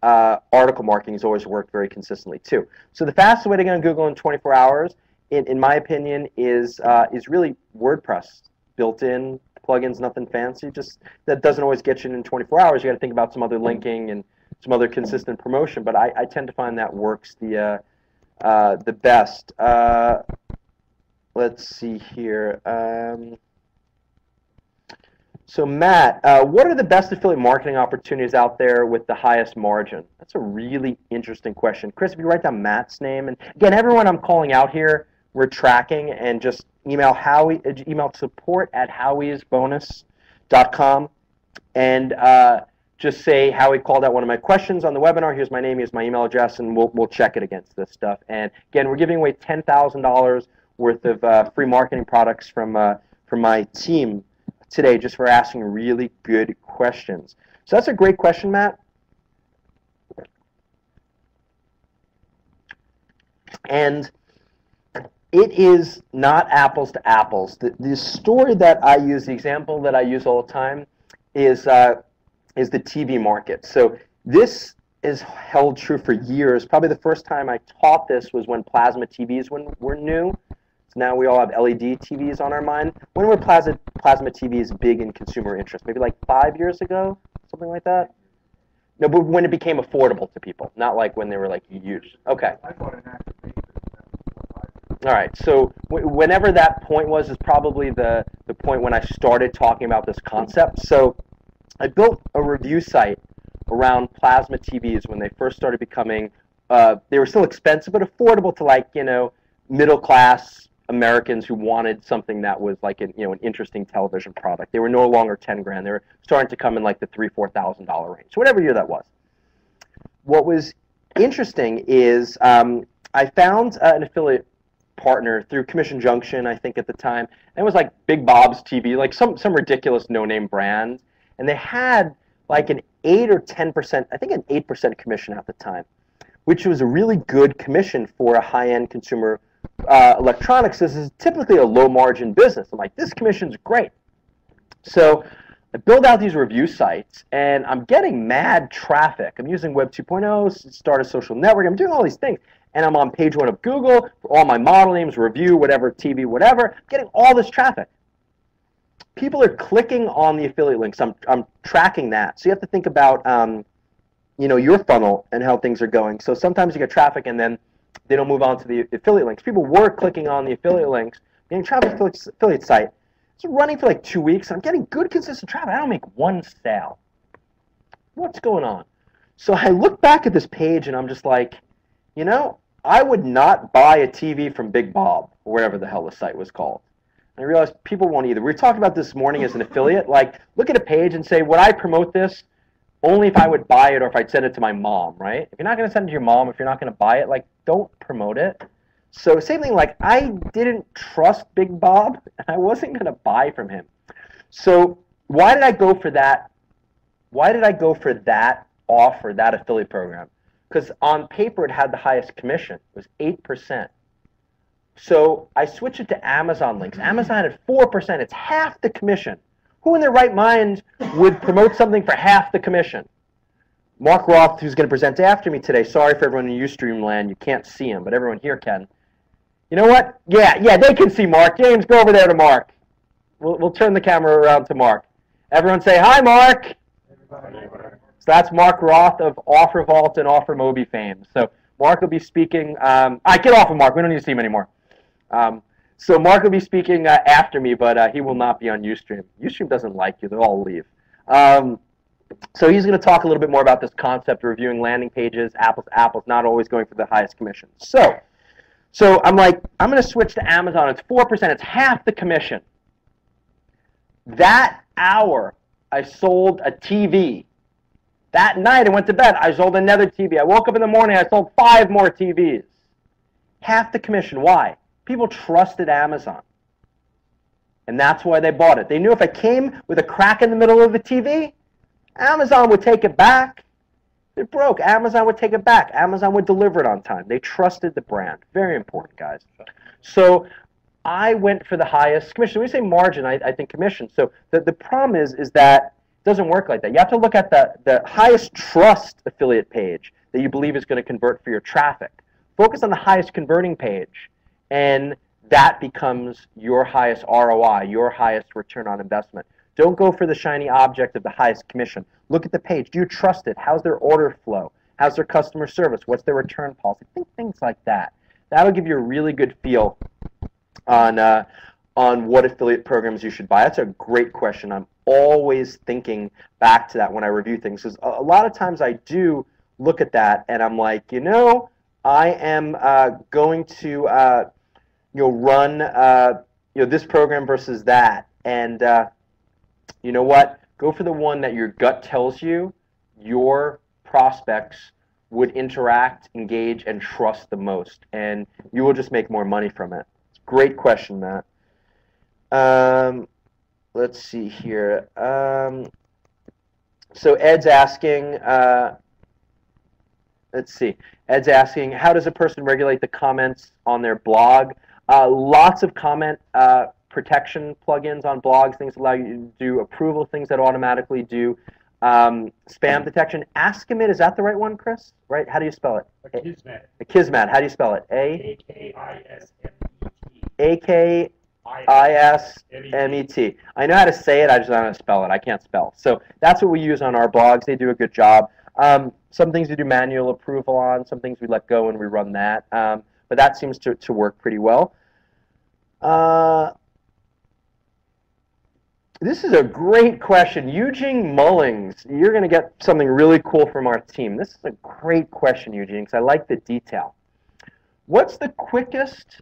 article marketing has always worked very consistently too. So the fastest way to get on Google in 24 hours, in my opinion, is really WordPress. Built-in plugins, nothing fancy. Just that doesn't always get you in 24 hours. You got to think about some other linking and some other consistent promotion. But I tend to find that works the best. Let's see here. So Matt, what are the best affiliate marketing opportunities out there with the highest margin? That's a really interesting question. Chris, if you write down Matt's name, and again, everyone I'm calling out here, we're tracking, and just email support@howiesbonus www.howieschoolsofmarketing.com, and just say Howie called out one of my questions on the webinar. Here's my name, here's my email address, and we'll check it against this stuff. And again, we're giving away $10,000 worth of free marketing products from my team today, just for asking really good questions. So that's a great question, Matt. And it is not apples to apples. The story that I use, the example that I use all the time, is the TV market. So this is held true for years. Probably the first time I taught this was when plasma TVs were new. So now we all have LED TVs on our mind. When were plasma TVs big in consumer interest? Maybe like 5 years ago, something like that? No, but when it became affordable to people, not like when they were like huge. Okay. I bought an active basis. All right, so whenever that point was is probably the point when I started talking about this concept. So I built a review site around plasma TVs when they first started becoming, they were still expensive but affordable to, like, middle class Americans who wanted something that was like an interesting television product. They were no longer 10 grand. They were starting to come in like the $3,000-$4,000 range. So whatever year that was. What was interesting is I found an affiliate partner through Commission Junction, I think at the time, and it was like Big Bob's TV, like some ridiculous no-name brand, and they had like an 8 or 10%, I think an 8% commission at the time, which was a really good commission for a high-end consumer electronics. This is typically a low-margin business. I'm like, this commission's great. So I build out these review sites, and I'm getting mad traffic. I'm using Web 2.0, start a social network. I'm doing all these things. And I'm on page 1 of Google for all my model names, review, whatever, TV, whatever. I'm getting all this traffic. People are clicking on the affiliate links. I'm tracking that. So you have to think about your funnel and how things are going. So sometimes you get traffic and then they don't move on to the affiliate links. People were clicking on the affiliate links, getting traffic to the affiliate site. It's running for like 2 weeks. I'm getting good, consistent traffic. I don't make one sale. What's going on? So I look back at this page and I'm just like, I would not buy a TV from Big Bob, or whatever the hell the site was called. And I realized people won't either. We were talking about this morning as an affiliate. Like, look at a page and say, would I promote this only if I would buy it or if I'd send it to my mom, right? If you're not going to send it to your mom, if you're not going to buy it, like, don't promote it. So same thing, like, I didn't trust Big Bob, and I wasn't going to buy from him. So why did I go for that? Why did I go for that offer, that affiliate program? Because on paper it had the highest commission. It was 8%. So I switched it to Amazon links. Amazon had 4%. It's half the commission. Who in their right mind would promote something for half the commission? Mark Roth, who's going to present after me today. Sorry for everyone in Ustream land. You can't see him, but everyone here can. You know what? Yeah, they can see Mark. James, go over there to Mark. We'll turn the camera around to Mark. Everyone say, hi, Mark. Everybody. So that's Mark Roth of Offer Vault and Offer Mobi fame. So Mark will be speaking. Get off of Mark. We don't need to see him anymore. So Mark will be speaking after me, but he will not be on Ustream. Ustream doesn't like you. They'll all leave. So he's going to talk a little bit more about this concept of reviewing landing pages, apples to apples, not always going for the highest commission. So I'm like, I'm going to switch to Amazon. It's 4%. It's half the commission. That hour, I sold a TV. That night, I went to bed. I sold another TV. I woke up in the morning. I sold 5 more TVs. Half the commission. Why? People trusted Amazon. And that's why they bought it. They knew if I came with a crack in the middle of the TV, Amazon would take it back. If it broke, Amazon would take it back. Amazon would deliver it on time. They trusted the brand. Very important, guys. So I went for the highest commission. When we say margin, I think commission. So the problem is that it doesn't work like that. You have to look at the highest trust affiliate page that you believe is going to convert for your traffic. Focus on the highest converting page, and that becomes your highest ROI, your highest return on investment. Don't go for the shiny object of the highest commission. Look at the page. Do you trust it? How's their order flow? How's their customer service? What's their return policy? Think things like that. That'll give you a really good feel on what affiliate programs you should buy. That's a great question. I'm always thinking back to that when I review things. Because a lot of times I do look at that and I'm like, I am going to run this program versus that, and you know what? Go for the one that your gut tells you your prospects would interact, engage, and trust the most, and you will just make more money from it. Great question, Matt. Let's see here. So Ed's asking, let's see. Ed's asking, how does a person regulate the comments on their blog? Lots of comment protection plugins on blogs. Things allow you to do approval, things that automatically do spam detection. Askimit, is that the right one, Chris? Right? How do you spell it? Akismet. Akismet. How do you spell it? A-K-I-S-M-E-T. A-K-I-S-M-E-T. I know how to say it, I just don't know how to spell it. I can't spell. So that's what we use on our blogs. They do a good job. Some things we do manual approval on, some things we let go and we run that. But that seems to work pretty well. This is a great question. Eugene Mullings, you're going to get something really cool from our team. This is a great question, Eugene, because I like the detail. What's the quickest...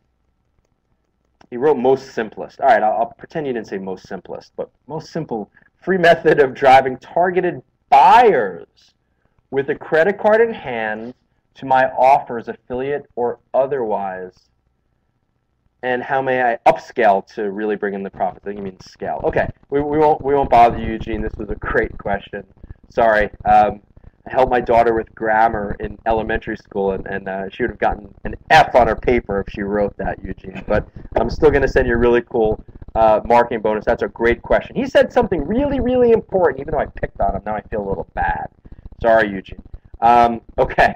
He wrote most simplest. All right, I'll pretend you didn't say most simplest, but most simple free method of driving targeted buyers with a credit card in hand to my offers, affiliate or otherwise. And how may I upscale to really bring in the profits? I think you mean scale. Okay, we won't bother you, Eugene. This was a great question. Sorry. I helped my daughter with grammar in elementary school, and she would have gotten an F on her paper if she wrote that, Eugene. But I'm still going to send you a really cool marking bonus. That's a great question. He said something really, really important, even though I picked on him. Now I feel a little bad. Sorry, Eugene. Okay.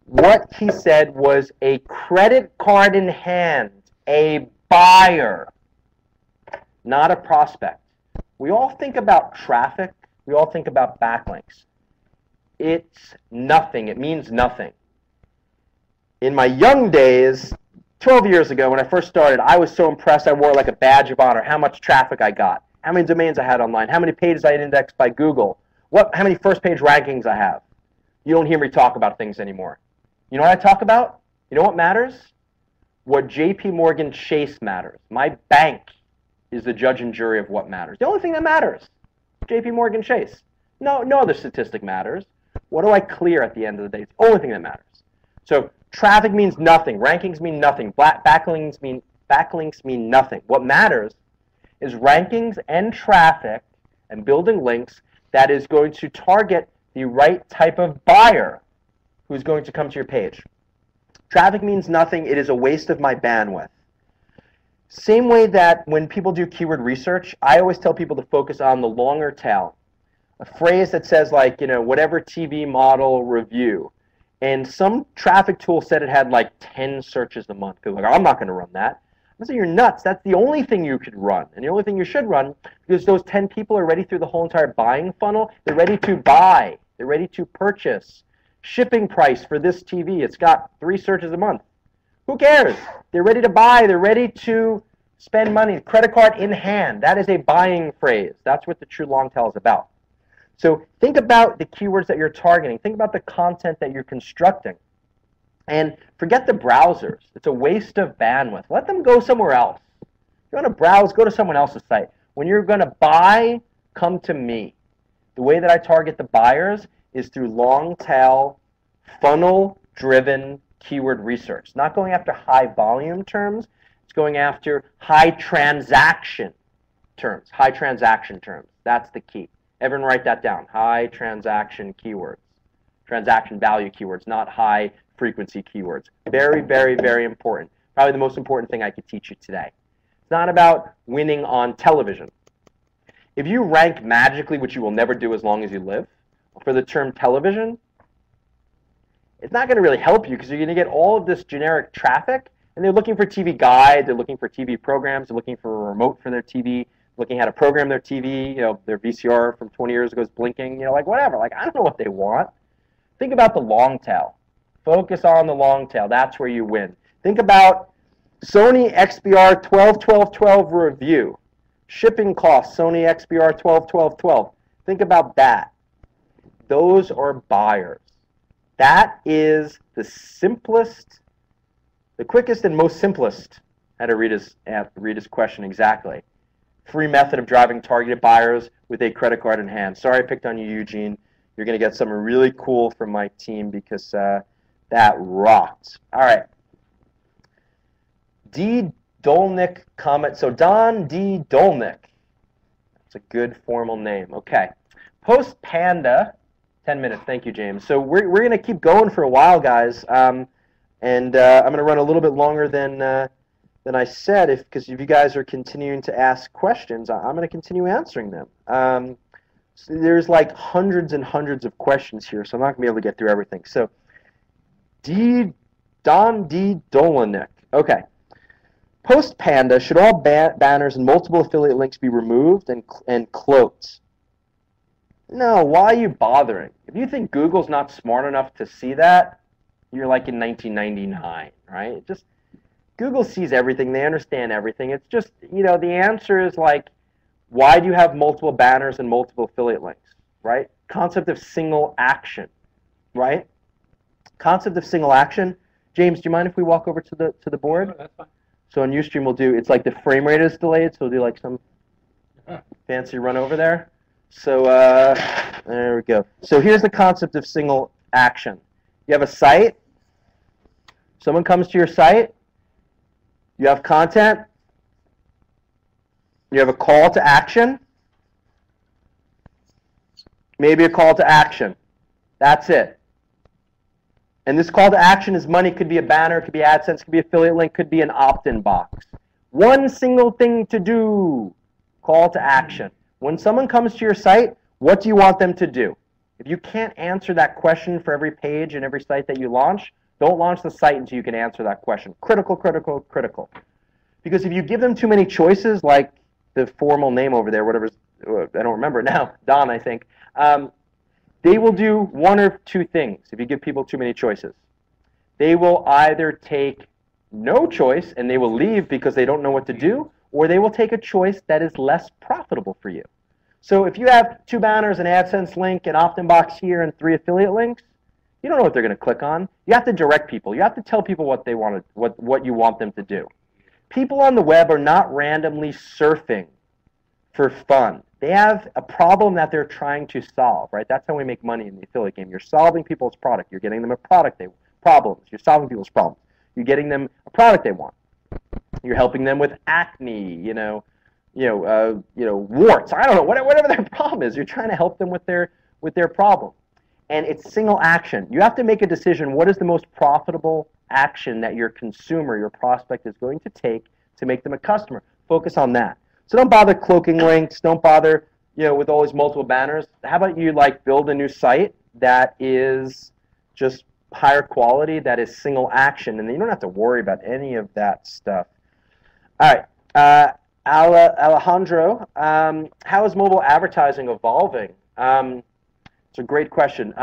What he said was a credit card in hand, a buyer, not a prospect. We all think about traffic. We all think about backlinks. It's nothing. It means nothing. In my young days, 12 years ago when I first started, I was so impressed I wore it like a badge of honor how much traffic I got, how many domains I had online, how many pages I had indexed by Google, how many first page rankings I have. You don't hear me talk about things anymore. You know what I talk about? You know what matters? What JP Morgan Chase matters. My bank is the judge and jury of what matters. The only thing that matters, JP Morgan Chase. No other statistic matters. What do I clear at the end of the day? It's the only thing that matters. So traffic means nothing. Rankings mean nothing. Backlinks mean nothing. What matters is rankings and traffic and building links that is going to target the right type of buyer who's going to come to your page. Traffic means nothing. It is a waste of my bandwidth. Same way that when people do keyword research, I always tell people to focus on the longer tail. A phrase that says like, whatever TV model review. And some traffic tool said it had like 10 searches a month. People are like, I'm not going to run that. I say, you're nuts. That's the only thing you could run. And the only thing you should run, because those 10 people are ready through the whole entire buying funnel. They're ready to buy. They're ready to purchase. Shipping price for this TV, it's got 3 searches a month. Who cares? They're ready to buy. They're ready to spend money. Credit card in hand. That is a buying phrase. That's what the true long tail is about. So think about the keywords that you're targeting. Think about the content that you're constructing. And forget the browsers. It's a waste of bandwidth. Let them go somewhere else. If you want to browse, go to someone else's site. When you're going to buy, come to me. The way that I target the buyers is through long tail, funnel-driven keyword research. Not going after high volume terms. It's going after high transaction terms. High transaction terms. That's the key. Everyone write that down. High transaction keywords. Transaction value keywords, not high frequency keywords. Very, very, very important. Probably the most important thing I could teach you today. It's not about winning on television. If you rank magically, which you will never do as long as you live, for the term television, it's not going to really help you because you're going to get all of this generic traffic, and they're looking for TV guides, they're looking for TV programs, they're looking for a remote for their TV, looking how to program their TV, their VCR from 20 years ago is blinking, like whatever. Like, I don't know what they want. Think about the long tail. Focus on the long tail. That's where you win. Think about Sony XBR 12-12-12 review. Shipping costs, Sony XBR 12-12-12. Think about that. Those are buyers. That is the simplest, the quickest and most simplest, how to read his question exactly. free method of driving targeted buyers with a credit card in hand. Sorry I picked on you, Eugene. You're going to get something really cool from my team because that rocked. All right. D. Dolnick comment. So Don D. Dolnick. That's a good formal name. Okay. Post Panda. 10 minutes. Thank you, James. So we're going to keep going for a while, guys. And I'm going to run a little bit longer than I said, because if you guys are continuing to ask questions, I'm going to continue answering them. So there's like hundreds and hundreds of questions here, so I'm not going to be able to get through everything. So Don D. Dolanek. Okay. Post Panda, should all banners and multiple affiliate links be removed and cloaked? No, why are you bothering? If you think Google's not smart enough to see that, you're like in 1999, right? Just Google sees everything. They understand everything. It's just, the answer is like, why do you have multiple banners and multiple affiliate links, right? Concept of single action, right? Concept of single action. James, do you mind if we walk over to the board? Sure, that's fine. So on Ustream, we'll do, it's like the frame rate is delayed, so we'll do like some fancy run over there. So there we go. So here's the concept of single action. You have a site. Someone comes to your site. You have content. You have a call to action. Maybe a call to action. That's it. And this call to action is money. Could be a banner, could be AdSense, could be affiliate link, could be an opt-in box. One single thing to do. Call to action. When someone comes to your site, what do you want them to do? If you can't answer that question for every page and every site that you launch, don't launch the site until you can answer that question. Critical, critical, critical. Because if you give them too many choices, like the formal name over there, whatever, I don't remember now, Don, I think, they will do one or two things if you give people too many choices. They will either take no choice and they will leave because they don't know what to do, or they will take a choice that is less profitable for you. So if you have 2 banners, an AdSense link, an opt-in box here, and 3 affiliate links, you don't know what they're going to click on. You have to direct people. You have to tell people what they want, what you want them to do. People on the web are not randomly surfing for fun. They have a problem that they're trying to solve, right? That's how we make money in the affiliate game. You're solving people's product. You're getting them a product problems. You're solving people's problems. You're getting them a product they want. You're helping them with acne, warts. I don't know, whatever their problem is. You're trying to help them with their problem. And it's single action. You have to make a decision. What is the most profitable action that your consumer, your prospect, is going to take to make them a customer? Focus on that. So don't bother cloaking links. Don't bother, with all these multiple banners. How about you build a new site that is just higher quality, that is single action, and then you don't have to worry about any of that stuff. All right, Alejandro, how is mobile advertising evolving? It's a great question.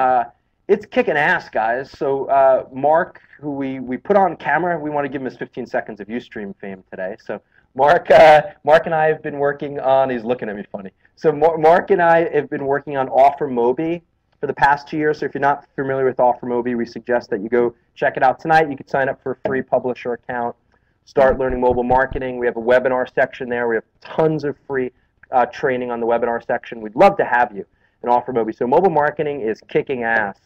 It's kicking ass, guys. So Mark, who we put on camera, we want to give him his 15 seconds of Ustream fame today. So Mark and I have been working on, he's looking at me funny. So Mark and I have been working on OfferMobi for the past 2 years. So if you're not familiar with OfferMobi, we suggest that you go check it out tonight. You can sign up for a free publisher account, start learning mobile marketing. We have a webinar section there. We have tons of free training on the webinar section. We'd love to have you in OfferMobi. So mobile marketing is kicking ass.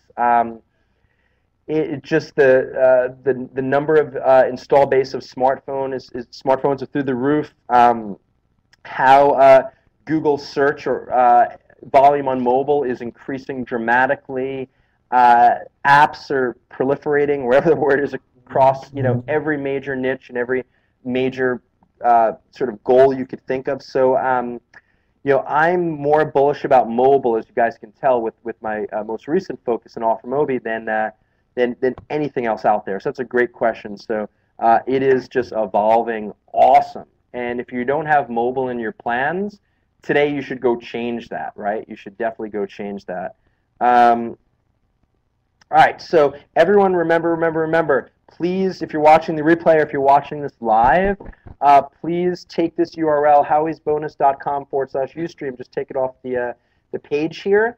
Just the number of install base of smartphones are through the roof. How Google search or volume on mobile is increasing dramatically. Apps are proliferating, wherever the word is, across every major niche and every major sort of goal you could think of. So I'm more bullish about mobile, as you guys can tell, with my most recent focus in OfferMobi than anything else out there. So that's a great question. So it is just evolving awesome. And if you don't have mobile in your plans, today you should go change that, right? You should definitely go change that. All right, so everyone remember, please, if you're watching the replay or if you're watching this live, please take this URL, howiesbonus.com/Ustream. Just take it off the page here.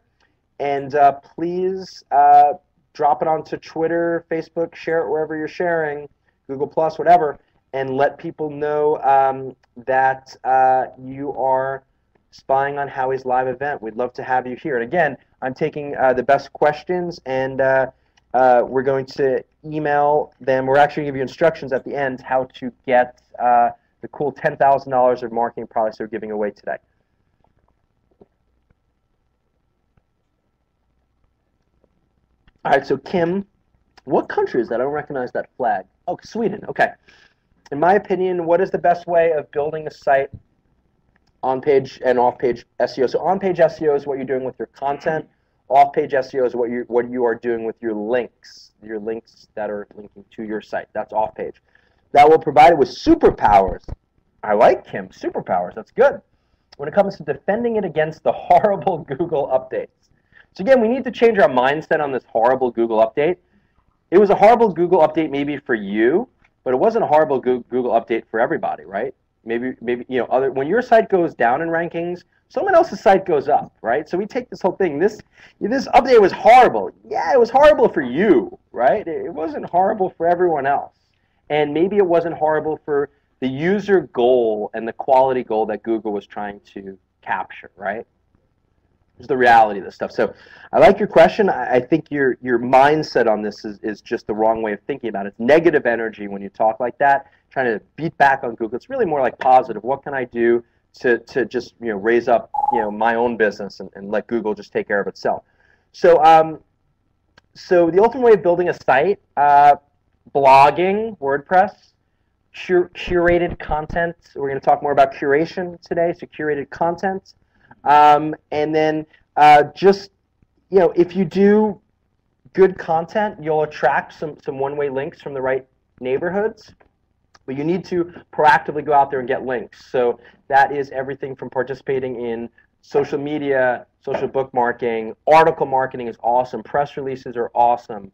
And please drop it onto Twitter, Facebook, share it wherever you're sharing, Google+, whatever. and let people know that you are spying on Howie's live event. We'd love to have you here. And again, I'm taking the best questions, and we're going to email them. We're actually going to give you instructions at the end how to get the cool $10,000 of marketing products we're giving away today. All right, so Kim, what country is that? I don't recognize that flag. Oh, Sweden. Okay. In my opinion, what is the best way of building a site on-page and off-page SEO? So on-page SEO is what you're doing with your content. Off-page SEO is what you are doing with your links that are linking to your site. That's off-page. That will provide it with superpowers. I like Kim, superpowers. That's good. When it comes to defending it against the horrible Google updates. So again, we need to change our mindset on this horrible Google update. It was a horrible Google update maybe for you, but it wasn't a horrible Google update for everybody, right? Maybe when your site goes down in rankings, someone else's site goes up, right? So we take this whole thing. This update was horrible. Yeah, it was horrible for you, right? It wasn't horrible for everyone else, and maybe it wasn't horrible for the user goal and the quality goal that Google was trying to capture, right? Is the reality of this stuff. So I like your question. I think your mindset on this is just the wrong way of thinking about it. It's negative energy when you talk like that, trying to beat back on Google. It's really more like positive. What can I do to just raise up my own business and let Google just take care of itself? So so the ultimate way of building a site, blogging, WordPress, curated content. We're going to talk more about curation today. So curated content. And then just, if you do good content, you'll attract some one-way links from the right neighborhoods. But you need to proactively go out there and get links. So that is everything from participating in social media, social bookmarking, article marketing is awesome, press releases are awesome.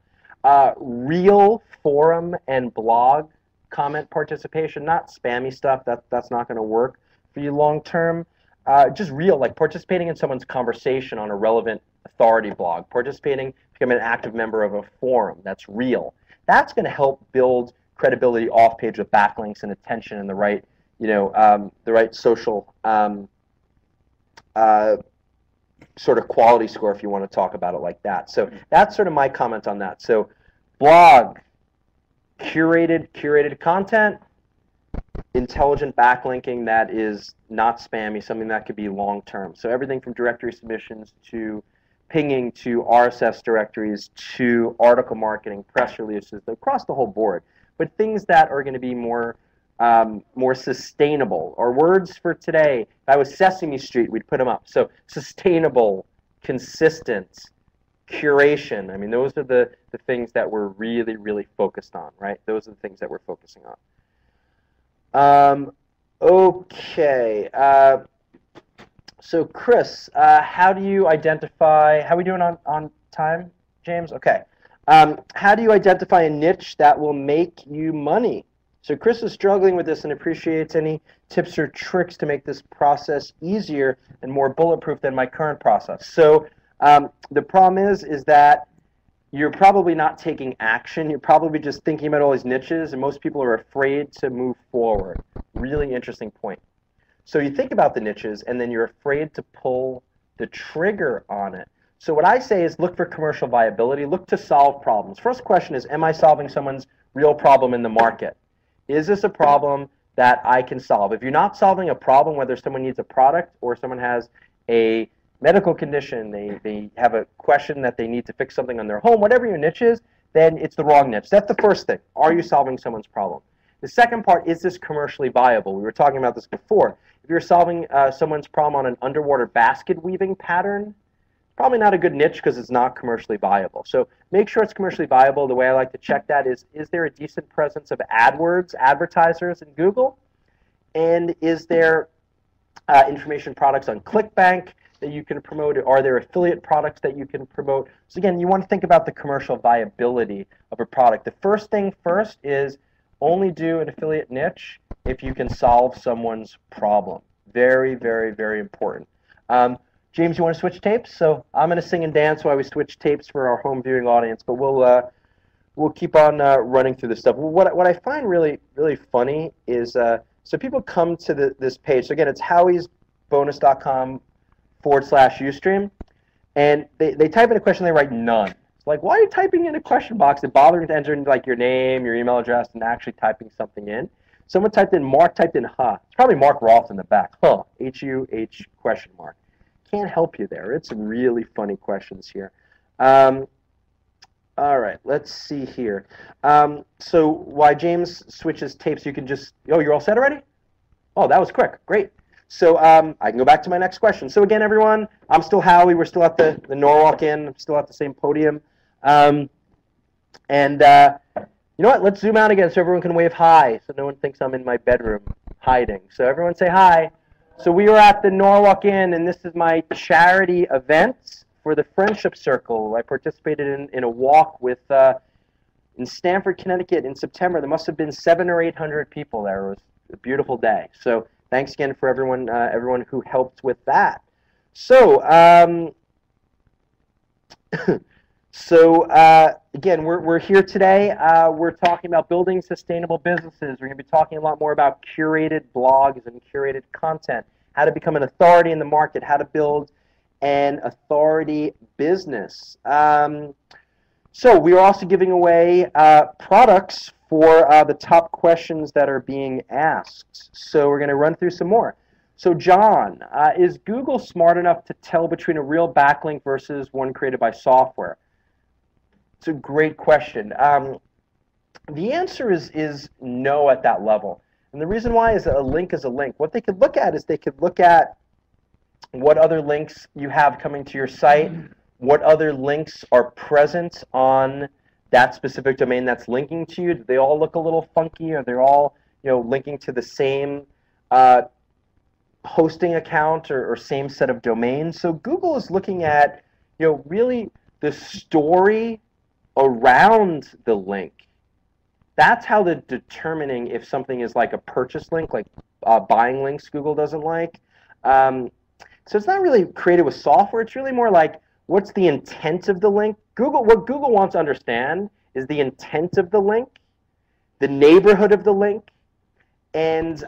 Real forum and blog comment participation, not spammy stuff, that's not going to work for you long term. Just real, like participating in someone's conversation on a relevant authority blog, becoming an active member of a forum, that's real. That's going to help build credibility off page with backlinks and attention and the right, the right social sort of quality score, if you want to talk about it like that. So that's sort of my comment on that. So blog, curated content, intelligent backlinking that is not spammy, something that could be long term. So everything from directory submissions to pinging to RSS directories to article marketing, press releases, across the whole board. But things that are going to be more sustainable. Our words for today, if I was Sesame Street, we'd put them up. So sustainable, consistent, curation. I mean, those are the things that we're really, really focused on, right? Those are the things that we're focusing on. Okay. So Chris, how do you identify, how are we doing on time, James? Okay. How do you identify a niche that will make you money? So Chris is struggling with this and appreciates any tips or tricks to make this process easier and more bulletproof than my current process. So the problem is that you're probably not taking action. You're probably just thinking about all these niches, and most people are afraid to move forward. Really interesting point. So you think about the niches, and then you're afraid to pull the trigger on it. So what I say is look for commercial viability. Look to solve problems. First question is, am I solving someone's real problem in the market? Is this a problem that I can solve? If you're not solving a problem, whether someone needs a product or someone has a medical condition, they have a question that they need to fix something on their home, whatever your niche is, then it's the wrong niche. That's the first thing. Are you solving someone's problem? The second part, is this commercially viable? We were talking about this before. If you're solving someone's problem on an underwater basket weaving pattern, probably not a good niche because it's not commercially viable. So make sure it's commercially viable. The way I like to check that is there a decent presence of AdWords, advertisers in Google? And is there information products on ClickBank that you can promote? Are there affiliate products that you can promote? So again, you want to think about the commercial viability of a product. The first thing first is only do an affiliate niche if you can solve someone's problem. Very, very, very important. James, you want to switch tapes? So I'm going to sing and dance while we switch tapes for our home viewing audience, but we'll we'll keep on running through this stuff. What I find really funny is so people come to this page. So again, it's howiesbonus.com/Ustream, and they type in a question. They write none. It's like, why are you typing in a question box and bothering to enter in like your name, your email address, and actually typing something in? Someone typed in Mark typed in huh. It's probably Mark Roth in the back. Huh. H-U-H question mark. Can't help you there. It's really funny questions here. All right, let's see here. So while James switches tapes, you can just, oh, you're all set already? Oh, that was quick. Great. So I can go back to my next question. So again, everyone, I'm still Howie. We're still at the Norwalk Inn. I'm still at the same podium. You know what? Let's zoom out again so everyone can wave hi, so no one thinks I'm in my bedroom hiding. So everyone say hi. So we were at the Norwalk Inn, and this is my charity event for the Friendship Circle. I participated in a walk with in Stamford, Connecticut in September. There must have been 700 or 800 people there. It was a beautiful day. So thanks again for everyone who helped with that. So again, we're here today. We're talking about building sustainable businesses. We're going to be talking a lot more about curated blogs and curated content, how to become an authority in the market, how to build an authority business. So we are also giving away products for the top questions that are being asked. So we're going to run through some more. So John, is Google smart enough to tell between a real backlink versus one created by software? It's a great question. The answer is no at that level. And the reason why is that a link is a link. What they could look at is they could look at what other links you have coming to your site, what other links are present on that specific domain that's linking to you. Do they all look a little funky? Are they all linking to the same hosting account or same set of domains? So Google is looking at really the story around the link. That's how they're determining if something is like a purchase link, like buying links Google doesn't like. So it's not really created with software. It's really more like, what's the intent of the link? What Google wants to understand is the intent of the link, the neighborhood of the link, and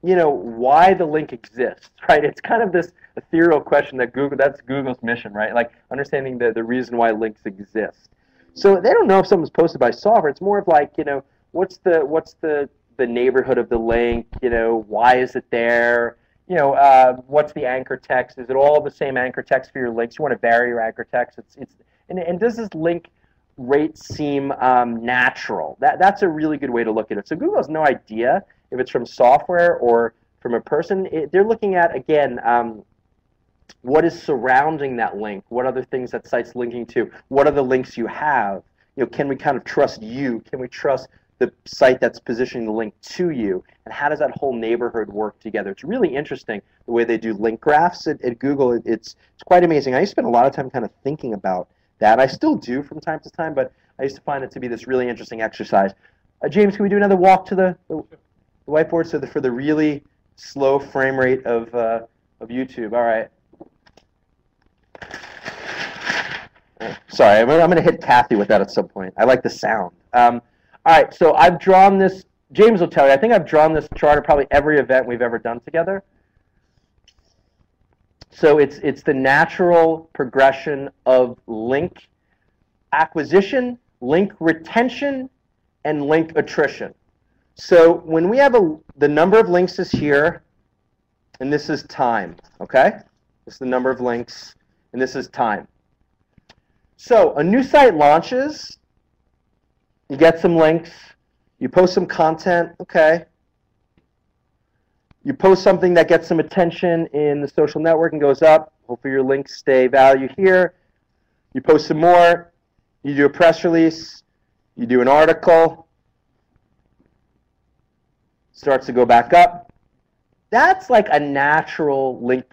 why the link exists, right? It's kind of this ethereal question that that's Google's mission, right? Like understanding the reason why links exist. So they don't know if something's posted by software. It's more of like, what's the neighborhood of the link? Why is it there? What's the anchor text? Is it all the same anchor text for your links? You want to vary your anchor text. And does this link rate seem natural? That's a really good way to look at it. So Google has no idea if it's from software or from a person. They're looking at, again, what is surrounding that link? What other things that site's linking to? What are the links you have? Can we kind of trust you? Can we trust the site that's positioning the link to you? And how does that whole neighborhood work together? It's really interesting the way they do link graphs at Google. It's quite amazing. I used to spend a lot of time kind of thinking about that. I still do from time to time, but I used to find it to be this really interesting exercise. James, can we do another walk to the whiteboard for the really slow frame rate of YouTube? All right. Sorry, I'm going to hit Kathy with that at some point. I like the sound. All right, so I've drawn this. James will tell you. I think I've drawn this chart at probably every event we've ever done together. So it's the natural progression of link acquisition, link retention, and link attrition. So when we have the number of links is here, and this is time, okay? This is the number of links, and this is time. So a new site launches, you get some links, you post some content, okay. You post something that gets some attention in the social network and goes up. Hopefully your links stay value here. You post some more, you do a press release, you do an article, starts to go back up. That's like a natural link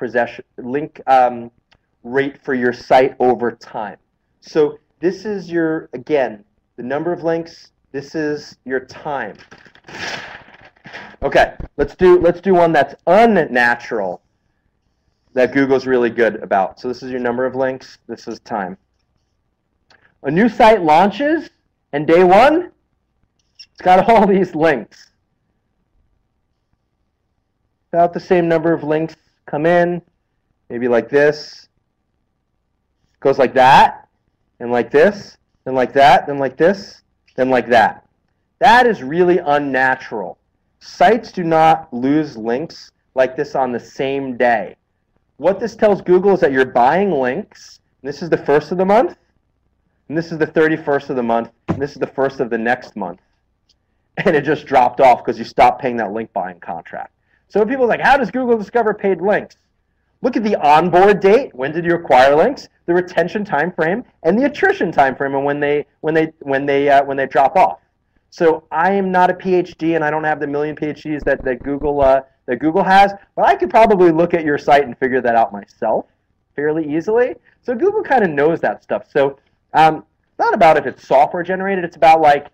rate for your site over time. So this is your, again, the number of links. This is your time. Okay, let's do one that's unnatural that Google's really good about. So this is your number of links. This is time. A new site launches. And day one, it's got all these links. About the same number of links come in, maybe like this. Goes like that, and like this, then like that, then like this, then like that. That is really unnatural. Sites do not lose links like this on the same day. What this tells Google is that you're buying links. And this is the first of the month, and this is the 31st of the month, and this is the first of the next month. And it just dropped off because you stopped paying that link buying contract. So when people are like, how does Google discover paid links? Look at the onboard date. When did you acquire links? The retention time frame and the attrition time frame, and when they drop off. So I am not a PhD, and I don't have the million PhDs that Google has, but I could probably look at your site and figure that out myself fairly easily. So Google kind of knows that stuff. So it's not about if it's software generated. It's about like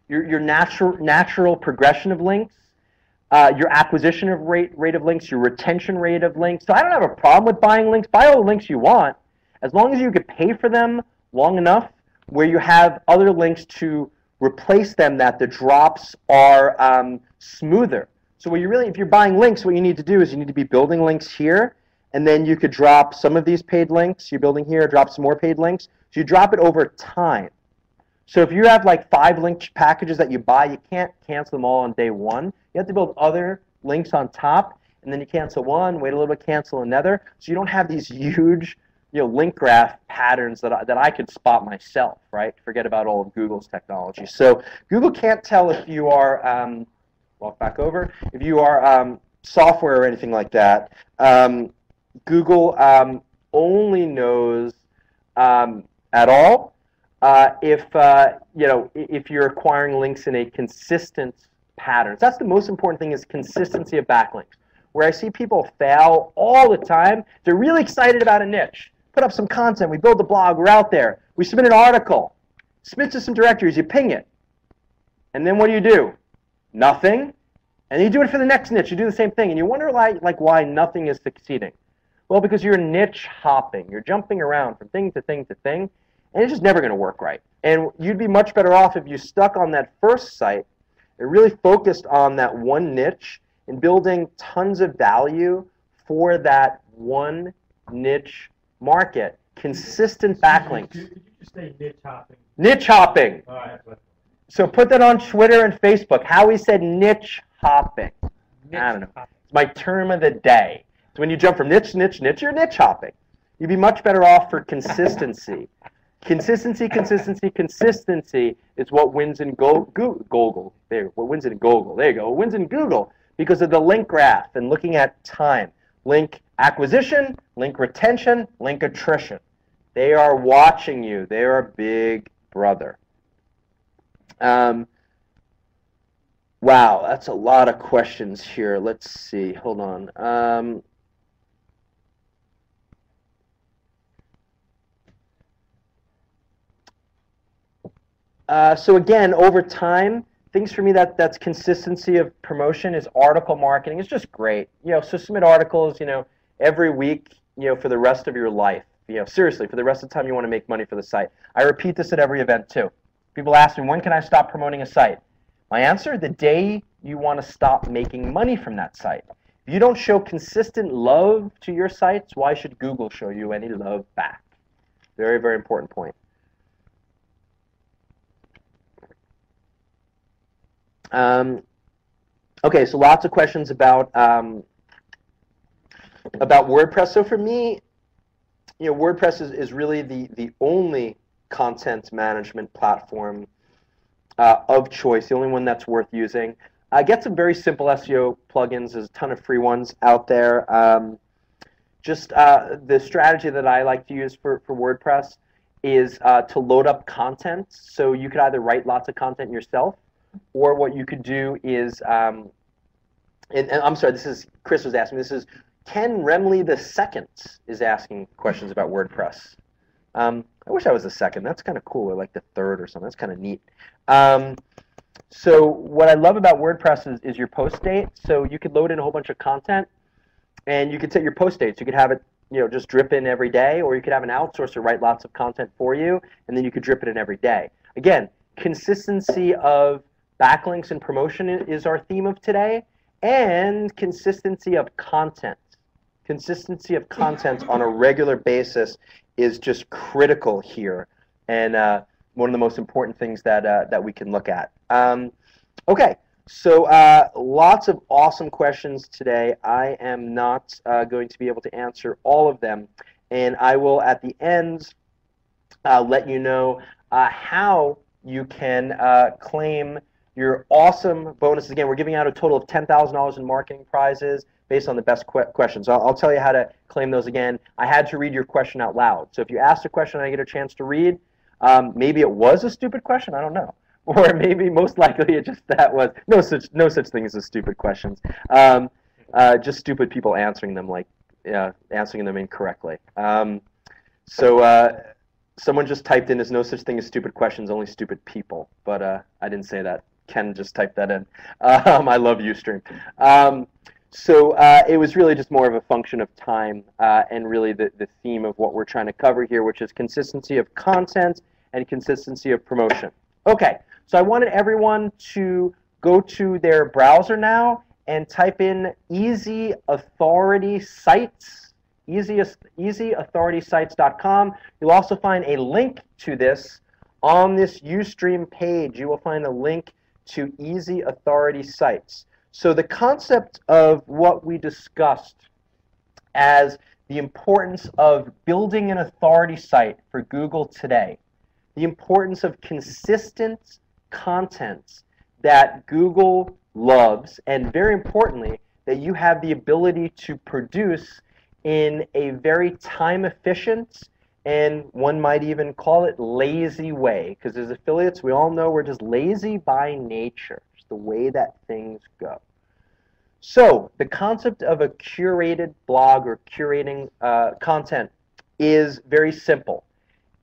your natural progression of links, your acquisition of rate of links, your retention rate of links. So I don't have a problem with buying links. Buy all the links you want, as long as you could pay for them long enough where you have other links to replace them, that the drops are smoother. So what if you're buying links, what you need to do is you need to be building links here, and then you could drop some of these paid links. You're building here, drop some more paid links. So you drop it over time. So if you have like 5 link packages that you buy, you can't cancel them all on day one. You have to build other links on top, and then you cancel one, wait a little bit, cancel another. So you don't have these huge link graph patterns that I could spot myself, right? Forget about all of Google's technology. So Google can't tell if you are, walk back over, if you are software or anything like that. Google only knows at all if you're acquiring links in a consistent pattern. So that's the most important thing, is consistency of backlinks. Where I see people fail all the time, they're really excited about a niche. Put up some content, we build the blog, we're out there, we submit an article, submit to some directories, you ping it. And then what do? Nothing. And you do it for the next niche, you do the same thing, and you wonder why nothing is succeeding. Well, because you're niche hopping. You're jumping around from thing to thing to thing, and it's just never going to work right. And you'd be much better off if you stuck on that first site and really focused on that one niche and building tons of value for that one niche market. Consistent backlinks. Did you just say niche hopping? Niche hopping. All right. So put that on Twitter and Facebook. Howie said niche hopping. I don't know. It's my term of the day. So when you jump from niche to niche, you're niche hopping. You'd be much better off for consistency. Consistency is what wins in Google. What wins in Google. There you go. What wins in Google because of the link graph and looking at time. Link acquisition, link retention, link attrition. They are watching you. They are big brother. Wow, that's a lot of questions here. Let's see. Hold on. So again, over time, things for me that's consistency of promotion is article marketing. It's just great. So submit articles, every week, for the rest of your life. Seriously, for the rest of the time you want to make money for the site. I repeat this at every event too. People ask me, when can I stop promoting a site? My answer, the day you want to stop making money from that site. If you don't show consistent love to your sites, why should Google show you any love back? Very, very important point. Okay, so lots of questions about WordPress. So for me, WordPress is really the only content management platform of choice, the only one that's worth using. Get some very simple SEO plugins. There's a ton of free ones out there. The strategy that I like to use for WordPress is to load up content. So you could either write lots of content yourself, or what you could do is, and I'm sorry, this is, Chris was asking, this is Ken Remley II is asking questions about WordPress. I wish I was the second. That's kind of cool, or like the third or something. That's kind of neat. So what I love about WordPress is your post date. So you could load in a whole bunch of content, and you could set your post dates. You could have it, just drip in every day, or you could have an outsourcer write lots of content for you, and then you could drip it in every day. Again, consistency of backlinks and promotion is our theme of today, and consistency of content. Consistency of content on a regular basis is just critical here, and one of the most important things that we can look at. Okay, so lots of awesome questions today. I am not going to be able to answer all of them, and I will at the end let you know how you can claim your awesome bonuses. Again, we're giving out a total of $10,000 in marketing prizes based on the best questions. I'll tell you how to claim those again. I had to read your question out loud. So if you asked a question and I get a chance to read, maybe it was a stupid question, I don't know. Or maybe most likely it just that was no such thing as a stupid questions. Just stupid people answering them answering them incorrectly. Someone just typed in, "There's no such thing as stupid questions, only stupid people." But I didn't say that. Ken just typed that in. I love Ustream. It was really just more of a function of time and really the theme of what we're trying to cover here, which is consistency of content and consistency of promotion. Okay, so I wanted everyone to go to their browser now and type in Easy Authority Sites, easyauthoritysites.com. You'll also find a link to this on this Ustream page. You will find a link to Easy Authority Sites. So the concept of what we discussed as the importance of building an authority site for Google today, the importance of consistent content that Google loves, and very importantly, that you have the ability to produce in a very time-efficient, and one might even call it lazy way, because as affiliates, we all know we're just lazy by nature. The way that things go. So the concept of a curated blog or curating content is very simple.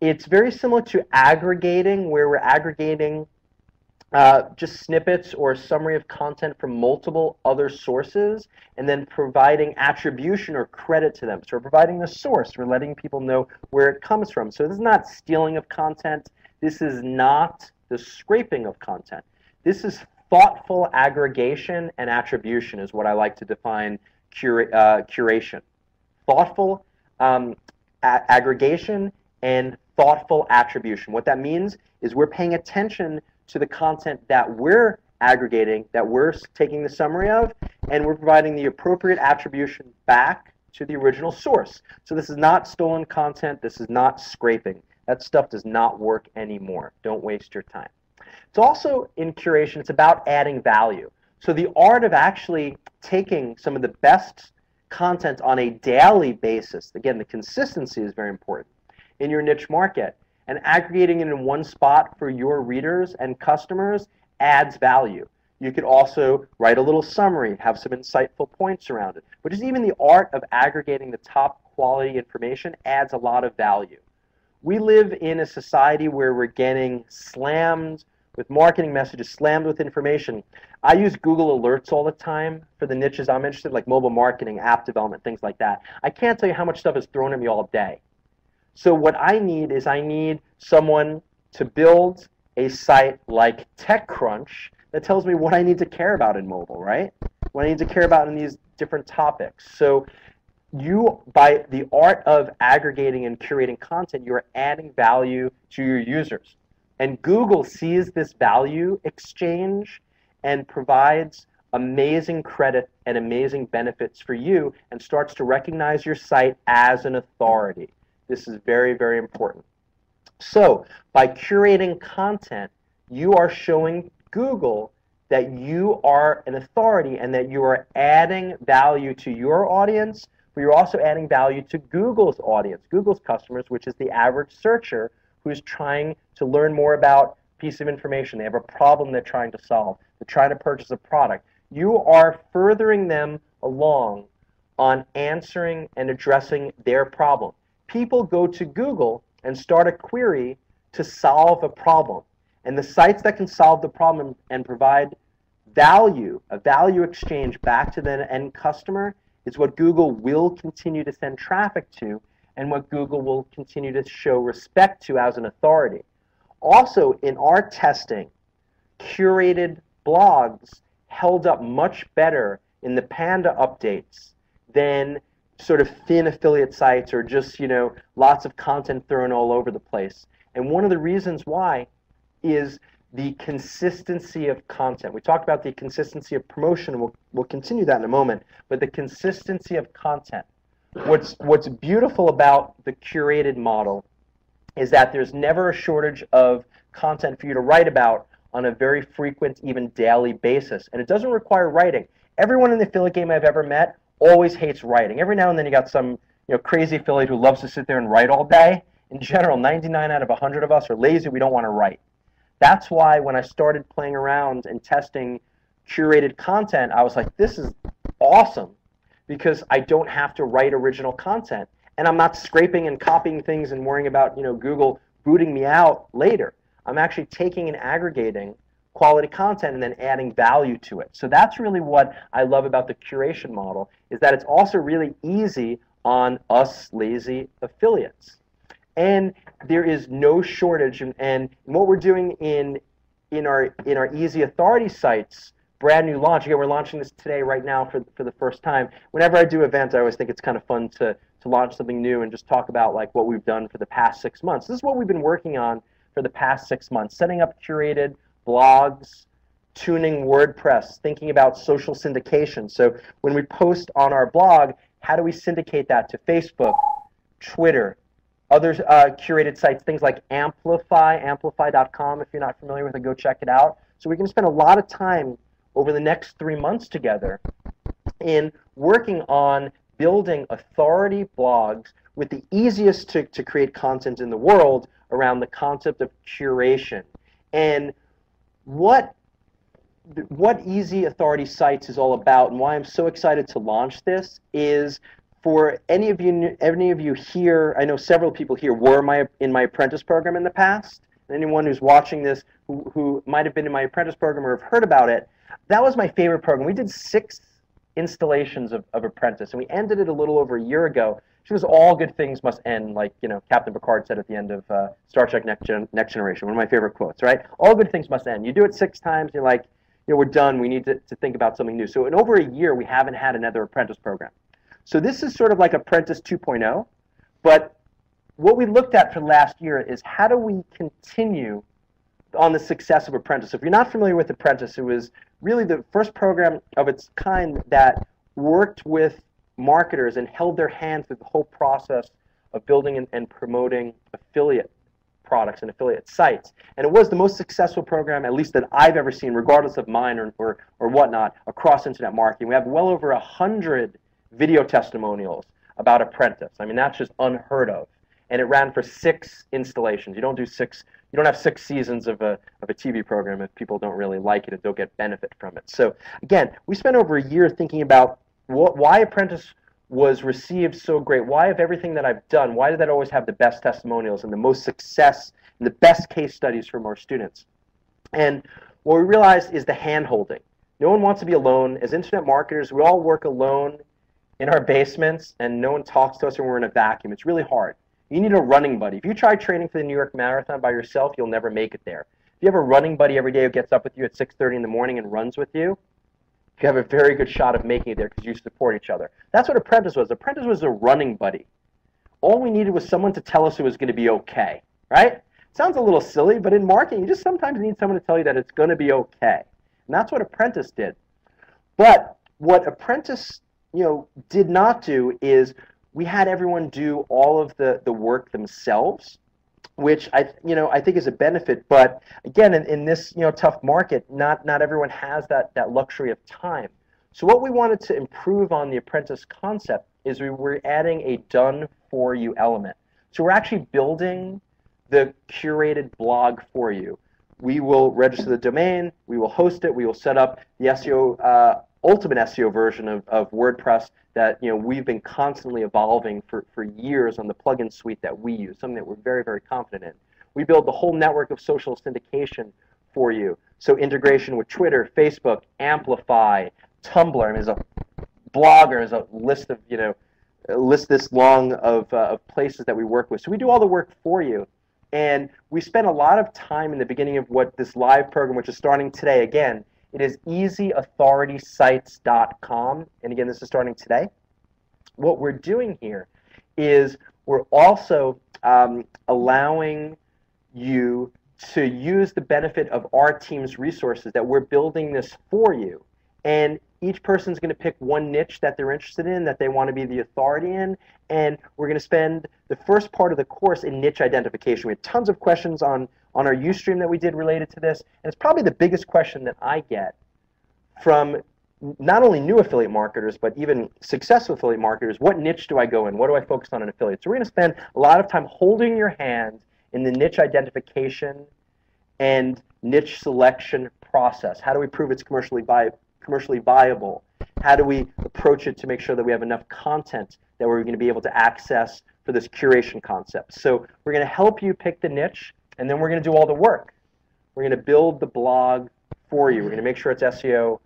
It's very similar to aggregating, where we're aggregating just snippets or a summary of content from multiple other sources and then providing attribution or credit to them. So we're providing the source. We're letting people know where it comes from. So this is not stealing of content. This is not the scraping of content. This is thoughtful aggregation and attribution is what I like to define curation. Thoughtful aggregation and thoughtful attribution. What that means is we're paying attention to the content that we're aggregating, that we're taking the summary of, and we're providing the appropriate attribution back to the original source. So this is not stolen content. This is not scraping. That stuff does not work anymore. Don't waste your time. It's also, in curation, it's about adding value. So the art of actually taking some of the best content on a daily basis, again, the consistency is very important, in your niche market, and aggregating it in one spot for your readers and customers adds value. You could also write a little summary, have some insightful points around it. But just even the art of aggregating the top quality information adds a lot of value. We live in a society where we're getting slammed with marketing messages, slammed with information. I use Google Alerts all the time for the niches I'm interested in, like mobile marketing, app development, things like that. I can't tell you how much stuff is thrown at me all day. So what I need is I need someone to build a site like TechCrunch that tells me what I need to care about in mobile, right? What I need to care about in these different topics. So you, by the art of aggregating and curating content, you are adding value to your users. And Google sees this value exchange and provides amazing credit and amazing benefits for you and starts to recognize your site as an authority. This is very, very important. So by curating content, you are showing Google that you are an authority and that you are adding value to your audience, but you're also adding value to Google's audience, Google's customers, which is the average searcher who's trying to learn more about a piece of information. They have a problem they're trying to solve. They're trying to purchase a product. You are furthering them along on answering and addressing their problem. People go to Google and start a query to solve a problem. And the sites that can solve the problem and provide value, a value exchange back to the end customer, is what Google will continue to send traffic to and what Google will continue to show respect to as an authority. Also, in our testing, curated blogs held up much better in the Panda updates than sort of thin affiliate sites or just, lots of content thrown all over the place. And one of the reasons why is the consistency of content. We talked about the consistency of promotion, and we'll continue that in a moment, but the consistency of content. What's beautiful about the curated model is that there's never a shortage of content for you to write about on a very frequent, even daily basis. And it doesn't require writing. Everyone in the affiliate game I've ever met always hates writing. Every now and then you got some crazy affiliate who loves to sit there and write all day. In general, 99 out of 100 of us are lazy. We don't want to write. That's why when I started playing around and testing curated content, I was like, this is awesome, because I don't have to write original content. And I'm not scraping and copying things and worrying about Google booting me out later. I'm actually taking and aggregating quality content and then adding value to it. So that's really what I love about the curation model, is that it's also really easy on us lazy affiliates. And there is no shortage, and what we're doing in our easy authority sites, brand new launch. Again, we're launching this today, right now, for the first time. Whenever I do events, I always think it's kind of fun to launch something new and just talk about like what we've done for the past 6 months. This is what we've been working on for the past 6 months: setting up curated blogs, tuning WordPress, thinking about social syndication. So when we post on our blog, how do we syndicate that to Facebook, Twitter, other curated sites, things like amplify.com. If you're not familiar with it, go check it out. So we can spend a lot of time over the next 3 months together in working on building authority blogs with the easiest to create content in the world around the concept of curation. And what Easy Authority Sites is all about, and why I'm so excited to launch this, is for any of you here, I know several people here were in my apprentice program in the past. And anyone who's watching this who might have been in my apprentice program or have heard about it, that was my favorite program. We did 6 installations of Apprentice, and we ended it a little over a year ago. It was all good things must end, like Captain Picard said at the end of Star Trek Next Generation, one of my favorite quotes, right? All good things must end. You do it 6 times, you're like, we're done. We need to think about something new. So in over a year, we haven't had another apprentice program. So this is sort of like Apprentice 2.0, but what we looked at for the last year is how do we continue on the success of Apprentice. If you're not familiar with Apprentice, it was really the first program of its kind that worked with marketers and held their hand through the whole process of building and promoting affiliate products and affiliate sites. And it was the most successful program, at least that I've ever seen, regardless of mine or whatnot, across internet marketing. We have well over 100 video testimonials about Apprentice. I mean, that's just unheard of. And it ran for 6 installations. You don't have 6 seasons of a TV program if people don't really like it and don't get benefit from it. So again, we spent over a year thinking about why Apprentice was received so great. Why, of everything that I've done, why did that always have the best testimonials and the most success and the best case studies from our students? And what we realized is the hand-holding. No one wants to be alone. As internet marketers, we all work alone in our basements, and no one talks to us when we're in a vacuum. It's really hard. You need a running buddy. If you try training for the New York Marathon by yourself, you'll never make it there. If you have a running buddy every day who gets up with you at 6:30 in the morning and runs with you, you have a very good shot of making it there because you support each other. That's what Apprentice was. Apprentice was a running buddy. All we needed was someone to tell us it was going to be okay, right? It sounds a little silly, but in marketing, you just sometimes need someone to tell you that it's going to be okay. And that's what Apprentice did. But what Apprentice, did not do is we had everyone do all of the work themselves, which I think is a benefit. But again, in this tough market, not everyone has that luxury of time. So what we wanted to improve on the Apprentice concept is we were adding a done for you element. So we're actually building the curated blog for you. We will register the domain, we will host it, we will set up the SEO ultimate SEO version of WordPress that we've been constantly evolving for years on the plugin suite that we use, something that we're very, very confident in. We build the whole network of social syndication for you. So integration with Twitter, Facebook, Amplify, Tumblr. I mean, there's a blogger, there's a list of a list this long of places that we work with. So we do all the work for you. And we spent a lot of time in the beginning of what this live program, which is starting today. Again, it is easyauthoritysites.com. And again, this is starting today. What we're doing here is we're also allowing you to use the benefit of our team's resources, that we're building this for you. And each person's going to pick one niche that they're interested in, that they want to be the authority in, and we're going to spend the first part of the course in niche identification. We had tons of questions on our Ustream that we did related to this, and it's probably the biggest question that I get from not only new affiliate marketers, but even successful affiliate marketers. What niche do I go in? What do I focus on in affiliate? So we're going to spend a lot of time holding your hand in the niche identification and niche selection process. How do we prove it's commercially viable? How do we approach it to make sure that we have enough content that we're going to be able to access for this curation concept? So we're going to help you pick the niche, and then we're going to do all the work. We're going to build the blog for you. We're going to make sure it's SEO,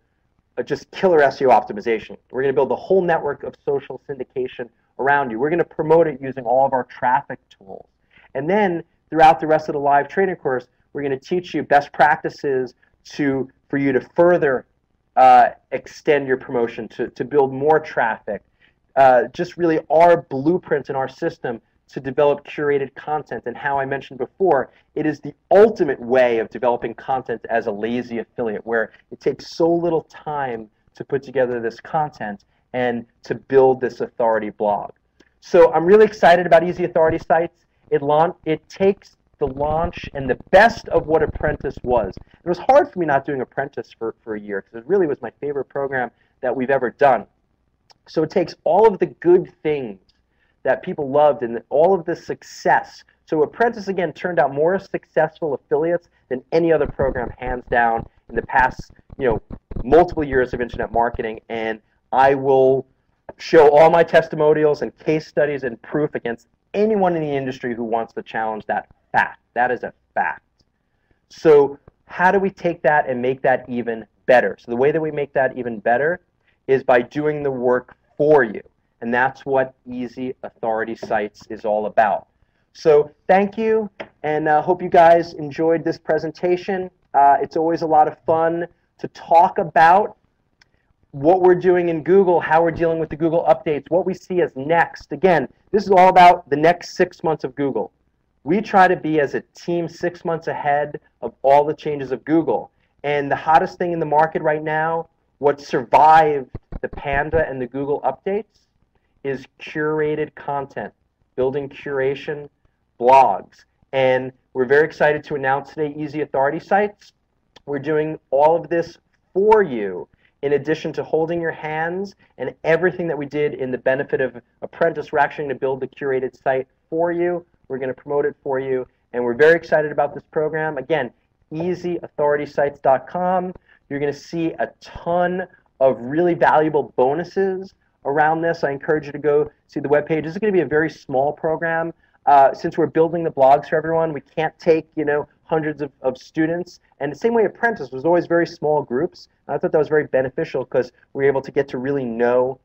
just killer SEO optimization. We're going to build the whole network of social syndication around you. We're going to promote it using all of our traffic tools. And then throughout the rest of the live training course, we're going to teach you best practices for you to further extend your promotion, to build more traffic. Just really our blueprint in our system to develop curated content. And how I mentioned before, it is the ultimate way of developing content as a lazy affiliate, where it takes so little time to put together this content and to build this authority blog. So I'm really excited about Easy Authority Sites. It takes the launch and the best of what Apprentice was. It was hard for me not doing Apprentice for a year, because it really was my favorite program that we've ever done. So it takes all of the good things that people loved and all of the success. So Apprentice, again, turned out more successful affiliates than any other program, hands down, in the past, multiple years of internet marketing. And I will show all my testimonials and case studies and proof against anyone in the industry who wants to challenge that fact. That is a fact. So how do we take that and make that even better? So the way that we make that even better is by doing the work for you. And that's what Easy Authority Sites is all about. So thank you, and hope you guys enjoyed this presentation. It's always a lot of fun to talk about what we're doing in Google, how we're dealing with the Google updates, what we see as next. Again, this is all about the next 6 months of Google. We try to be, as a team, 6 months ahead of all the changes of Google. And the hottest thing in the market right now, what survived the Panda and the Google updates, is curated content, building curation blogs. And we're very excited to announce today Easy Authority Sites. We're doing all of this for you, in addition to holding your hands and everything that we did in the benefit of Apprentice. We're actually going to build the curated site for you. We're going to promote it for you. And we're very excited about this program. Again, easyauthoritysites.com. You're going to see a ton of really valuable bonuses around this. I encourage you to go see the webpage. This is going to be a very small program. Since we're building the blogs for everyone, we can't take hundreds of students. And the same way Apprentice was always very small groups. And I thought that was very beneficial, because we were able to get to really know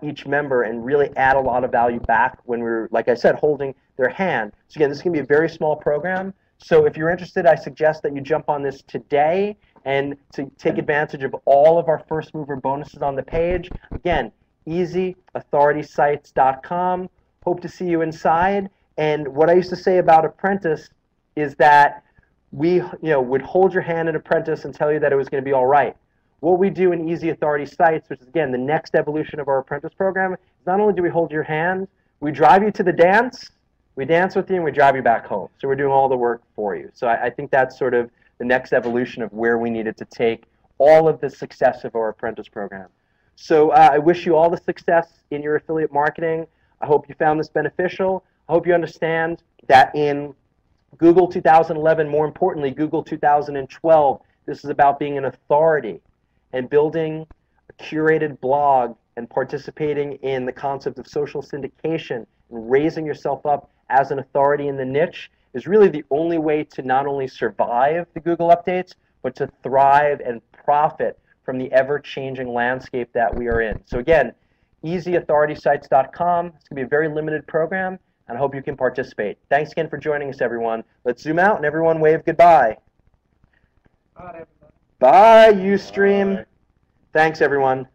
each member and really add a lot of value back when we were, like I said, holding their hand. So again, this is going to be a very small program. So if you're interested, I suggest that you jump on this today and to take advantage of all of our first mover bonuses on the page. Again, easyauthoritysites.com. Hope to see you inside. And what I used to say about Apprentice is that we would hold your hand in Apprentice and tell you that it was going to be all right. What we do in Easy Authority Sites, which is, again, the next evolution of our Apprentice program, is not only do we hold your hand, we drive you to the dance, we dance with you, and we drive you back home. So we're doing all the work for you. So I think that's sort of the next evolution of where we needed to take all of the success of our Apprentice program. So I wish you all the success in your affiliate marketing. I hope you found this beneficial. I hope you understand that in Google 2011, more importantly, Google 2012, this is about being an authority and building a curated blog and participating in the concept of social syndication and raising yourself up as an authority in the niche is really the only way to not only survive the Google updates, but to thrive and profit from the ever-changing landscape that we are in. So again, easyauthoritysites.com. It's going to be a very limited program. and I hope you can participate. Thanks again for joining us, everyone. Let's zoom out and everyone wave goodbye. Bye, everybody. Bye, Ustream. Thanks, everyone.